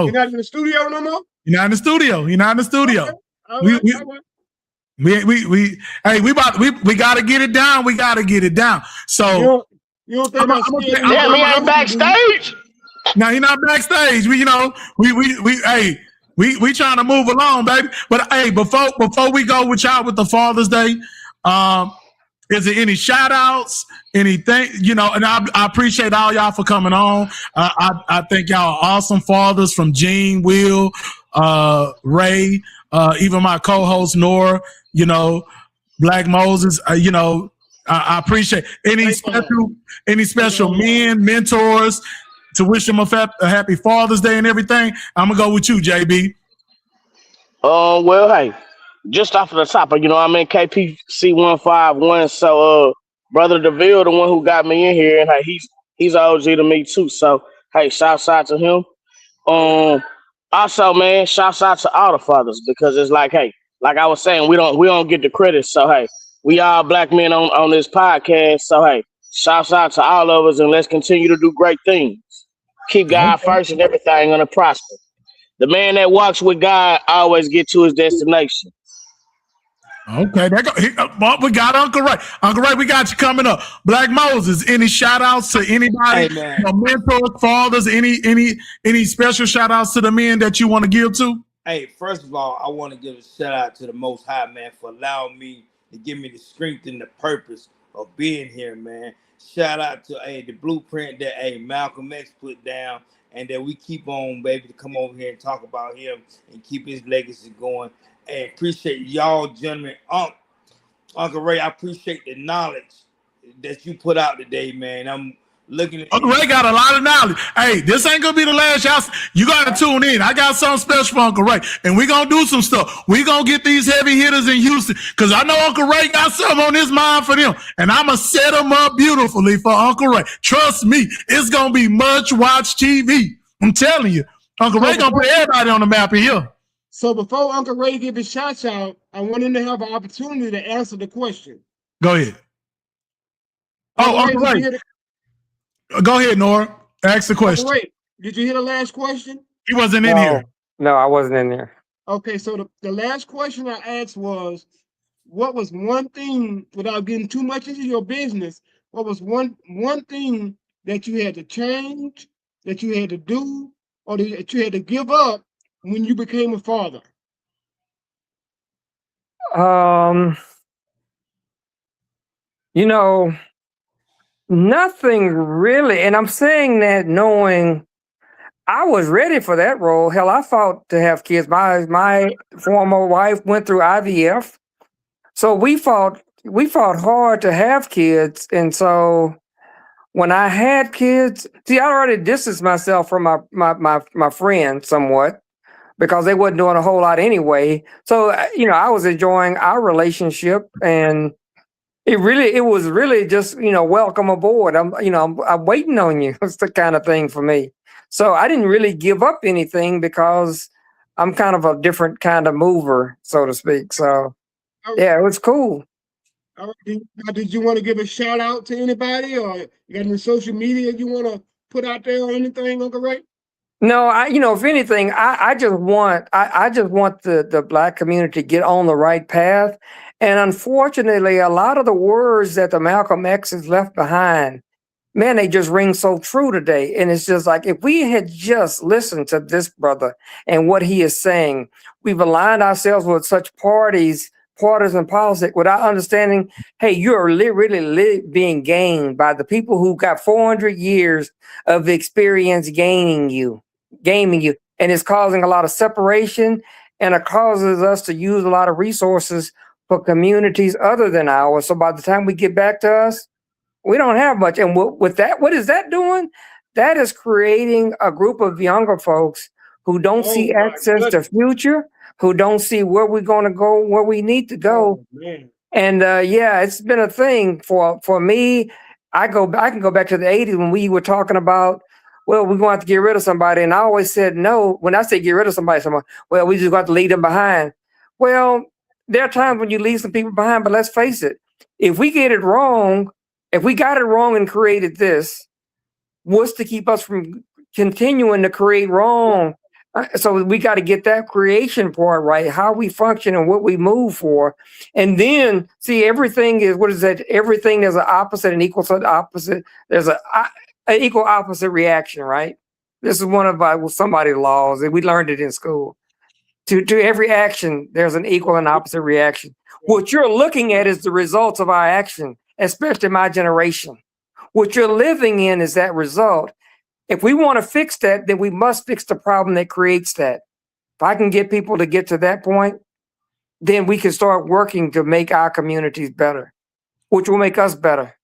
you're not in the studio no more? He's not in the studio. Okay. All We right. we All right. hey, we gotta get it down. We gotta get it down. You So don't, you don't think I'm about gonna scared Damn, he ain't do you? backstage. now he's not backstage. We trying to move along, baby. But hey, before we go with y'all with the Father's Day, um, is there any shout outs, anything, and I appreciate all y'all for coming on. I think y'all are awesome fathers from Gene, Will, Ray, even my co-host Nora, Black Moses, I appreciate any special men, mentors to wish them a happy Father's Day and everything. I'm gonna go with you, JB. Well, hey, just off of the top, I'm in KPC 151. So, brother Deville, the one who got me in here, and hey, he's an OG to me too. So, hey, shouts out to him. Um, Also, man, shouts out to all the fathers because it's like, hey, like I was saying, we don't get the credit. So hey, we all black men on this podcast. So hey, shouts out to all of us, and let's continue to do great things. Keep God Okay. first, and everything gonna prosper. The man that walks with God always get to his destination. Okay, well, we got Uncle Ray. Uncle Ray, we got you coming up. Black Moses, any shout outs to anybody, Hey man. mentors, fathers, any special shout outs to the men that you want to give to? Hey, first of all, I want to give a shout out to the Most High, man, for allowing me to give me the strength and the purpose of being here, man. Shout out to the blueprint that Malcolm X put down, and that we keep on, baby, to come over here and talk about him and keep his legacy going. And appreciate y'all, gentlemen. Uncle Ray, I appreciate the knowledge that you put out today, man. I'm looking at Uncle Ray got a lot of knowledge. Hey, this ain't gonna be the last. You gotta tune in. I got something special for Uncle Ray, and we gonna do some stuff. We gonna get these heavy hitters in Houston, because I know Uncle Ray got something on his mind for them, and I'm gonna set them up beautifully for UncleRay. Trust me, it's gonna be much watch TV. I'm telling you, Uncle Ray gonna put everybody on the map in here. So before Uncle Ray give his shots out, I want him to have an opportunity to answer the question. Go ahead. Uncle Ray. Go ahead, Nora. Ask the question. Uncle Ray, did you hear the last question? He wasn't in here. No, I wasn't in there. Okay, so the last question I asked was, what was one thing, without getting too much into your business, what was one thing that you had to change, that you had to do, or that you had to give up when you became a father? You know, nothing really. And I'm saying that knowing I was ready for that role. Hell, I fought to have kids. My former wife went through IVF. So we fought hard to have kids. And so when I had kids, see, I already distanced myself from my friends somewhat, because they wasn't doing a whole lot anyway. So, I was enjoying our relationship, and it was really just, welcome aboard. I'm waiting on you. It's the kind of thing for me. So I didn't really give up anything, because I'm kind of a different kind of mover, so to speak. So yeah, it was cool. Did you want to give a shout out to anybody, or you got any social media you want to put out there or anything, Uncle Ray? No, if anything, I just want the Black community to get on the right path. And unfortunately, a lot of the words that the Malcolm X has left behind, man, they just ring so true today. And it's just like, if we had just listened to this brother and what he is saying, we've aligned ourselves with such partisan politics without understanding, hey, you're really being gained by the people who got 400 years of experience gaming you. And it's causing a lot of separation, and it causes us to use a lot of resources for communities other than ours. So by the time we get back to us, we don't have much. And with that, what is that doing? That is creating a group of younger folks who don't see access to future, who don't see where we're going to go, where we need to go. And it's been a thing for me. I can go back to the 80s when we were talking about, well, we're going to have to get rid of somebody. And I always said, no, when I say get rid of somebody, well, we just got to leave them behind. Well, there are times when you leave some people behind, but let's face it. If we got it wrong and created this, what's to keep us from continuing to create wrong? So we got to get that creation part right, how we function and what we move for. And then see, everything is, what is that? Everything, there's an opposite and equal to the opposite. There's an equal opposite reaction, right? This is one of somebody's laws, and we learned it in school. To every action, there's an equal and opposite reaction. What you're looking at is the results of our action, especially my generation. What you're living in is that result. If we want to fix that, then we must fix the problem that creates that. If I can get people to get to that point, then we can start working to make our communities better, which will make us better.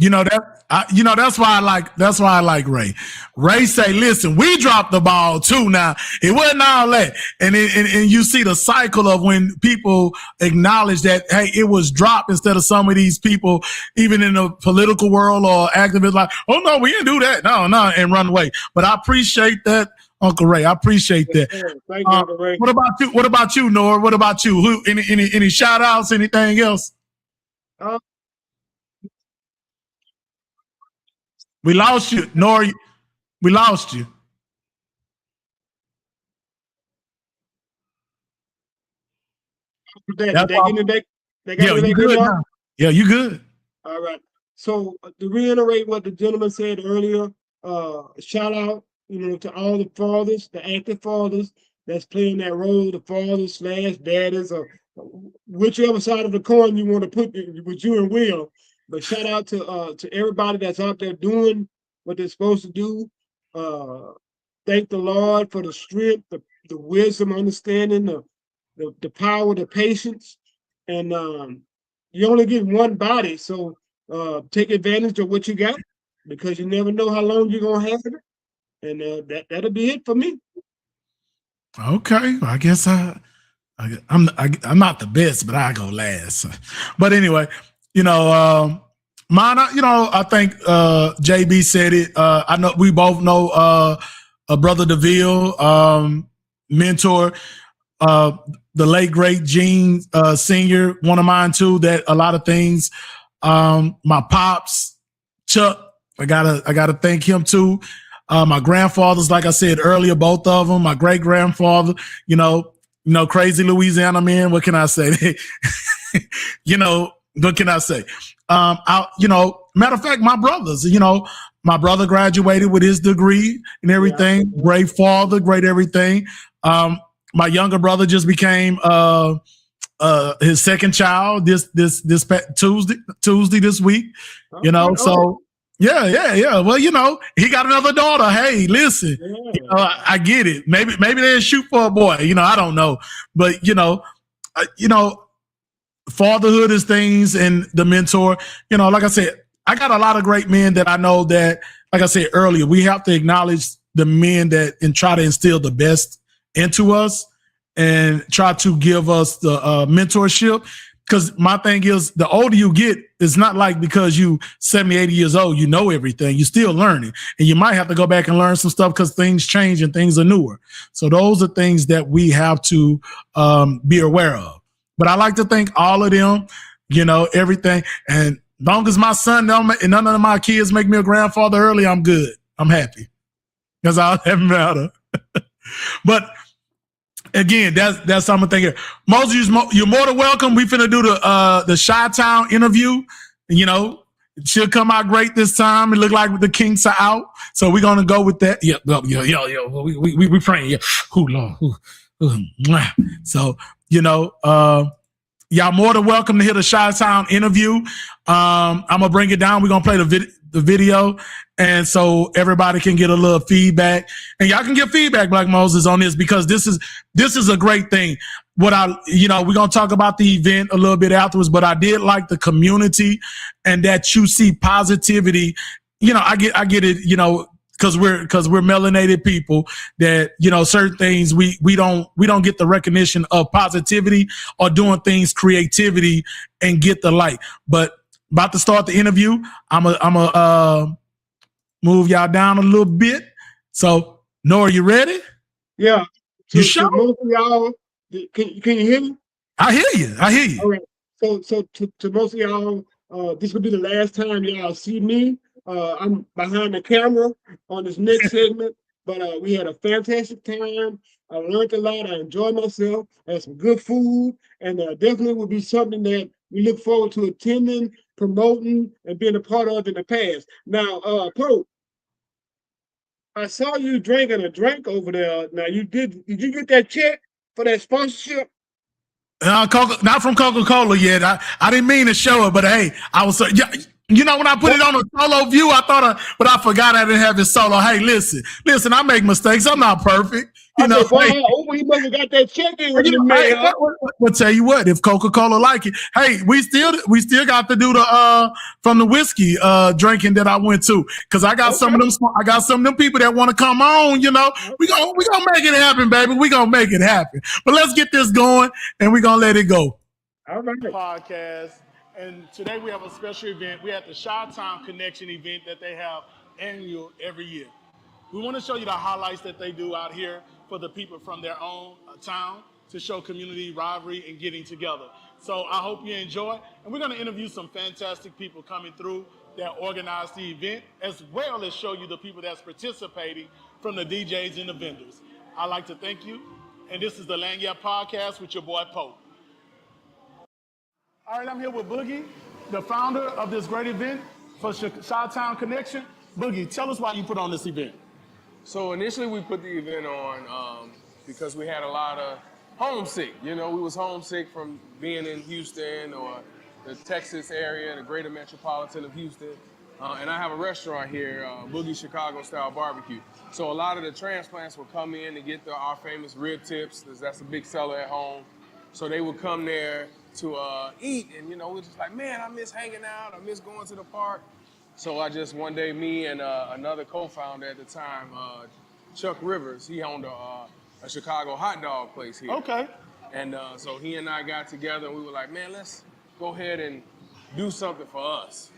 That's why I like Ray. Ray say, listen, we dropped the ball too. Now it wasn't all that, and you see the cycle of when people acknowledge that, hey, it was dropped, instead of some of these people, even in the political world or activists, like, oh no, we didn't do that, no, and run away. But I appreciate that, Uncle Ray. I appreciate that. Thank you, Uncle Ray. What about you? What about you, Nora? What about you? Who? Any shout outs? Anything else? Uh, We lost you, Nora. We lost you. did that get me back? They got me you back good now? now. Yeah, you good. All right. So to reiterate what the gentleman said earlier, shout out, to all the fathers, the active fathers that's playing that role, the fathers slash daddies, or whichever side of the coin you want to put with you and Will. But shout out to everybody that's out there doing what they're supposed to do. Thank the Lord for the strength, the wisdom, understanding, the power, the patience, and you only get one body, so take advantage of what you got because you never know how long you're gonna have it, and that'll be it for me. Okay, I guess I'm not the best, but I go last. But anyway, mine. I think JB said it. I know we both know Brother DeVille, mentor. The late great Gene Senior, one of mine too. That a lot of things. My pops, Chuck. I gotta thank him too. My grandfathers, like I said earlier, both of them. My great grandfather, crazy Louisiana man. What can I say? What can I say? Matter of fact, my brothers. My brother graduated with his degree and everything. Yeah. Great father, great everything. My younger brother just became his second child this Tuesday this week. So yeah. Well, he got another daughter. Hey, listen, I get it. Maybe they'll shoot for a boy. I don't know, but fatherhood is things, and the mentor. Like I said, I got a lot of great men that I know that, like I said earlier, we have to acknowledge the men that and try to instill the best into us and try to give us the mentorship. Because my thing is, the older you get, it's not like because you 70, 80 years old, you know everything. You're still learning. And you might have to go back and learn some stuff because things change and things are newer. So those are things that we have to be aware of. But I like to thank all of them, everything. And long as my son and none of my kids make me a grandfather early, I'm good. I'm happy. That's all that matters. But again, that's something thinking. Moses, you're more than welcome. We finna do the Chi-Town interview. It should come out great this time. It look like the kinks are out, so we're gonna go with that. Yeah. We praying. Yeah. Ooh, Lord. So y'all more than welcome to hear the Chi-Town interview. I'm gonna bring it down. We're gonna play the video, and so everybody can get a little feedback, and y'all can get feedback, Black Moses, on this because this is a great thing. We're gonna talk about the event a little bit afterwards, but I did like the community and that you see positivity. I get it. Because we're melanated people that certain things we don't get the recognition of positivity or doing things creativity and get the light. But about to start the interview, I'm a move y'all down a little bit. So Nora, you ready? Yeah. You sure? Most of y'all, can you hear me? I hear you. All right. So to most of y'all, this will be the last time y'all see me. I'm behind the camera on this next segment, but we had a fantastic time. I learned a lot. I enjoyed myself. I had some good food, and definitely will be something that we look forward to attending, promoting, and being a part of in the past. Now, Pope, I saw you drinking a drink over there. Now, did you get that check for that sponsorship? Not from Coca-Cola yet. I didn't mean to show it, but hey, I was when I put it on a solo view, but I forgot I didn't have it solo. Hey, listen, I make mistakes. I'm not perfect. He must have got that check in the mail. We'll tell you what, if Coca-Cola like it, hey, we still got to do the from the whiskey drinking that I went to because I got some of them people that want to come on. We gonna make it happen, baby. We gonna make it happen. But let's get this going, and we gonna let it go. All right. Podcast. And today we have a special event. We have the Chi-Town Connection event that they have annual every year. We want to show you the highlights that they do out here for the people from their own town to show community rivalry and getting together. So I hope you enjoy. And we're going to interview some fantastic people coming through that organize the event, as well as show you the people that's participating from the DJs and the vendors. I'd like to thank you. And this is the Lanyard Podcast with your boy Pope. All right, I'm here with Boogie, the founder of this great event for Chi-Town Connection. Boogie, tell us why you put on this event. So initially we put the event on because we had a lot of homesick. You know, we was homesick from being in Houston or the Texas area, the greater metropolitan of Houston. And I have a restaurant here, Boogie Chicago Style Barbecue. So a lot of the transplants would come in and get our famous rib tips. That's a big seller at home. So they would come there to eat, and we're just like, man, I miss hanging out. I miss going to the park. So I just one day, me and another co-founder at the time, Chuck Rivers, he owned a Chicago hot dog place here. Okay. And so he and I got together, and we were like, man, let's go ahead and do something for us.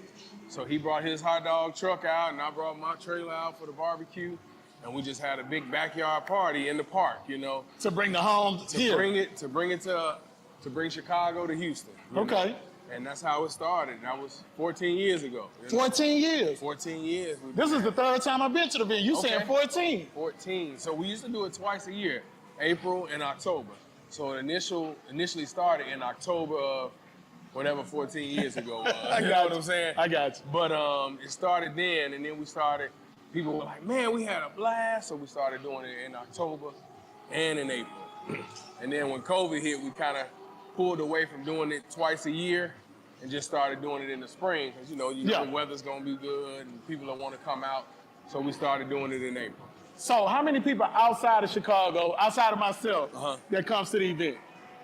So he brought his hot dog truck out, and I brought my trailer out for the barbecue. And we just had a big backyard party in the park, To bring the homes here. To bring Chicago to Houston. Okay. And that's how it started. That was 14 years ago. 14 years? 14 years. This is the third time I've been to the event. You saying 14? 14. So we used to do it twice a year, April and October. So it initially started in October of whatever 14 years ago was. I got you know what I'm saying? I got you. But it started then, and then we started, people were like, man, we had a blast. So we started doing it in October and in April. And then when COVID hit, we kind of pulled away from doing it twice a year and just started doing it in the spring because, the weather's going to be good and people will want to come out. So we started doing it in April. So how many people outside of Chicago, outside of myself, that comes to the event?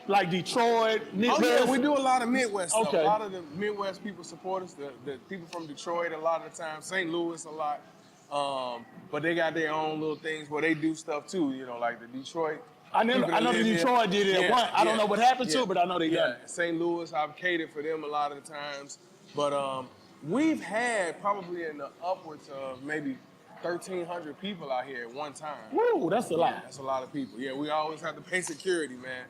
Like Detroit, Midwest? Oh, yeah, we do a lot of Midwest stuff. Okay. A lot of the Midwest people support us. The people from Detroit a lot of the time, St. Louis a lot. But they got their own little things where they do stuff too, like the Detroit. I know the Detroit did it once. I don't know what happened to it, but I know they done it. St. Louis, I've catered for them a lot of the times. But we've had probably in the upwards of maybe 1,300 people out here at one time. Woo, that's a lot. That's a lot of people. Yeah, we always have to pay security, man.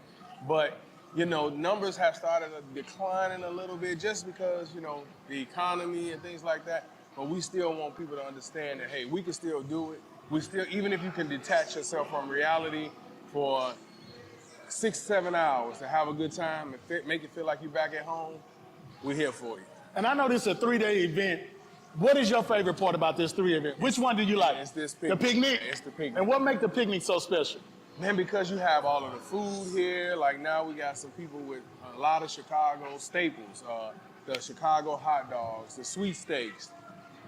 But, numbers have started declining a little bit just because, the economy and things like that. But we still want people to understand that, hey, we can still do it. We still, even if you can detach yourself from reality for 6-7 hours to have a good time and make it feel like you're back at home, we're here for you. And I know this is a 3-day event. What is your favorite part about this 3 event? Which one do you like? It's this picnic. The picnic? It's the picnic. And what makes the picnic so special? Man, because you have all of the food here. Like now we got some people with a lot of Chicago staples. The Chicago hot dogs, the sweet steaks.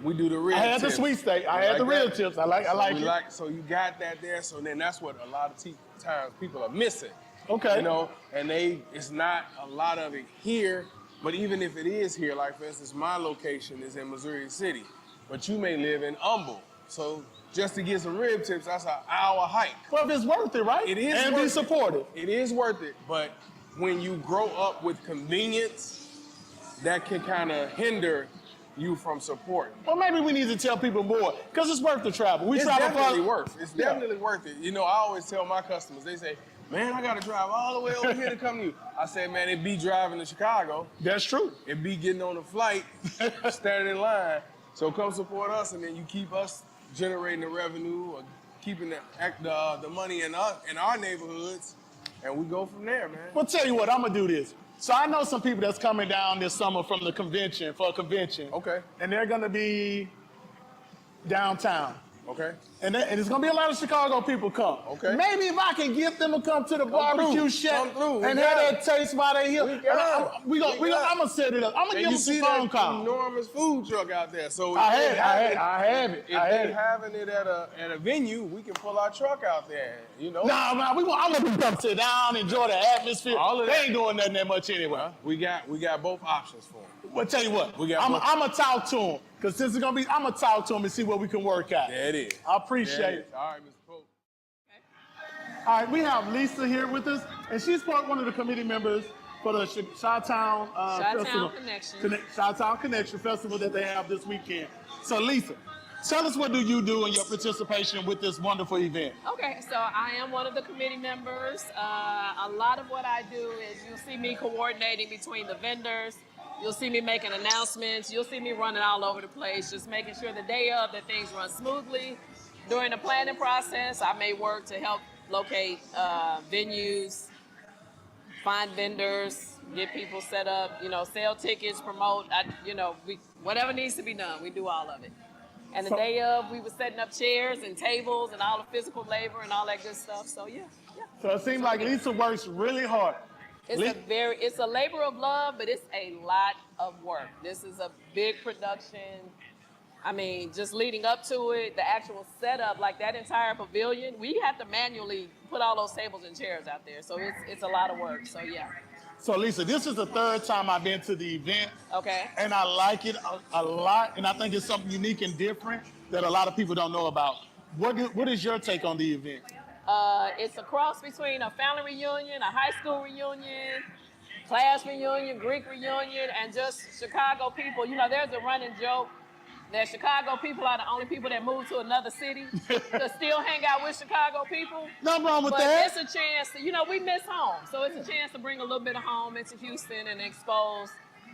We do the rib tips. I had the sweet steak. I had the rib tips. I like it. So you got that there. So then that's what a lot of times people are missing. Okay. And it's not a lot of it here. But even if it is here, like for instance, my location is in Missouri City, but you may live in Humble. So just to get some rib tips, that's an hour hike. Well, if it's worth it, right? It is and worth be supportive. It is worth it. But when you grow up with convenience, that can kind of hinder you from supporting. Well, maybe we need to tell people more because it's worth the travel. It's definitely worth it. I always tell my customers, they say, man, I got to drive all the way over here to come to you. I say, man, it be driving to Chicago. That's true. It be getting on a flight, standing in line. So come support us, and then you keep us generating the revenue or keeping the money in our neighborhoods, and we go from there, man. Well, tell you what, I'm going to do this. So I know some people that's coming down this summer from the convention, for a convention. Okay. And they're going to be downtown. Okay. And it's going to be a lot of Chicago people come. Okay. Maybe if I can get them to come to the barbecue shack and have that taste while they're here. I'm going to set it up. I'm going to give them some phone calls. Enormous food truck out there. So I have it. If they're having it at a venue, we can pull our truck out there, Nah, man, I'm going to come sit down, enjoy the atmosphere. They ain't doing nothing that much anyway. We got both options for them. Well, tell you what, I'm going to talk to them. Because since it's going to be, I'm going to talk to them and see what we can work out. There it is. I appreciate it. All right, Mr. Pope. Okay. All right, we have Lisa here with us, and she's one of the committee members for the Chi-Town Festival. Connection. Chi-Town Connection Festival that they have this weekend. So, Lisa, Tell us, what do you do in your participation with this wonderful event? Okay, so I am one of the committee members. A lot of what I do is you'll see me coordinating between the vendors. You'll see me making announcements. You'll see me running all over the place, just making sure the day of that things run smoothly. During the planning process, I may work to help locate venues, find vendors, get people set up, sell tickets, promote, whatever needs to be done, we do all of it. And the day of, we were setting up chairs and tables and all the physical labor and all that good stuff. So yeah. So it seems like Lisa works really hard. It's a labor of love, but it's a lot of work. This is a big production. I mean, just leading up to it, the actual setup, like that entire pavilion, we have to manually put all those tables and chairs out there. So it's a lot of work. So yeah. So Lisa, this is the third time I've been to the event. Okay. And I like it a lot. And I think it's something unique and different that a lot of people don't know about. What is your take on the event? It's a cross between a family reunion, a high school reunion, class reunion, Greek reunion, and just Chicago people. There's a running joke that Chicago people are the only people that move to another city to still hang out with Chicago people. Nothing wrong with that. But it's a chance to, we miss home. So it's a chance to bring a little bit of home into Houston and expose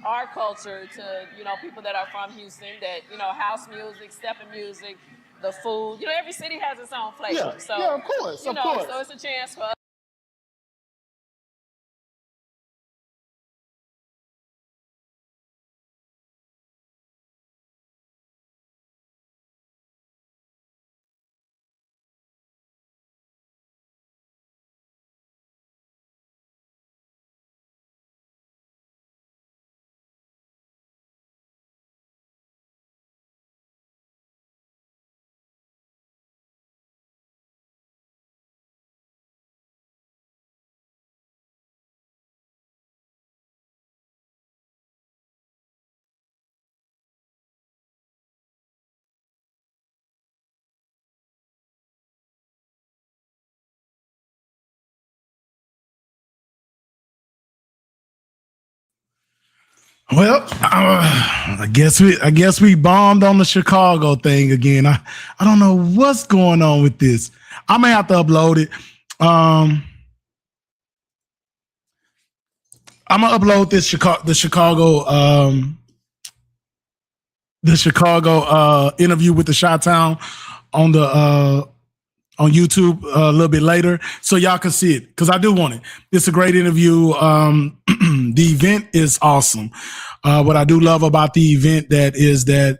our culture to, people that are from Houston, that, house music, stepping music, the food. Every city has its own flavor. Yeah, of course. So it's a chance for us. Well, I guess we bombed on the Chicago thing again. I don't know what's going on with this. I may have to upload it. I'm gonna upload the Chicago interview with the Chi-Town on YouTube a little bit later, so y'all can see it, because I do want it. It's a great interview. The event is awesome. What I do love about the event that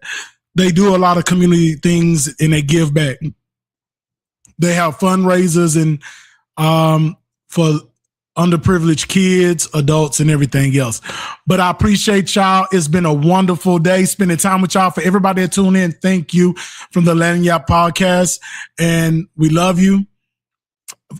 they do a lot of community things and they give back. They have fundraisers and for underprivileged kids, adults, and everything else. But I appreciate y'all. It's been a wonderful day spending time with y'all. For everybody that tuned in, thank you from the Lanyap Podcast. And we love you.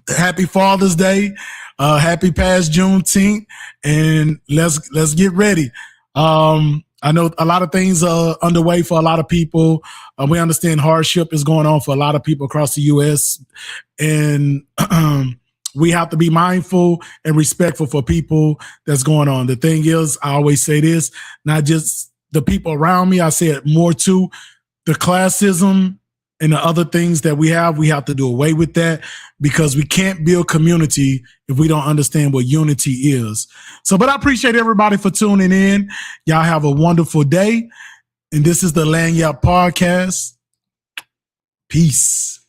Happy Father's Day. Happy past Juneteenth. And let's get ready. I know a lot of things are underway for a lot of people. We understand hardship is going on for a lot of people across the U.S. And we have to be mindful and respectful for people that's going on. The thing is, I always say this, not just the people around me, I say it more too, the classism and the other things that we have to do away with that, because we can't build community if we don't understand what unity is. So, but I appreciate everybody for tuning in. Y'all have a wonderful day. And this is the Lanyap Podcast. Peace.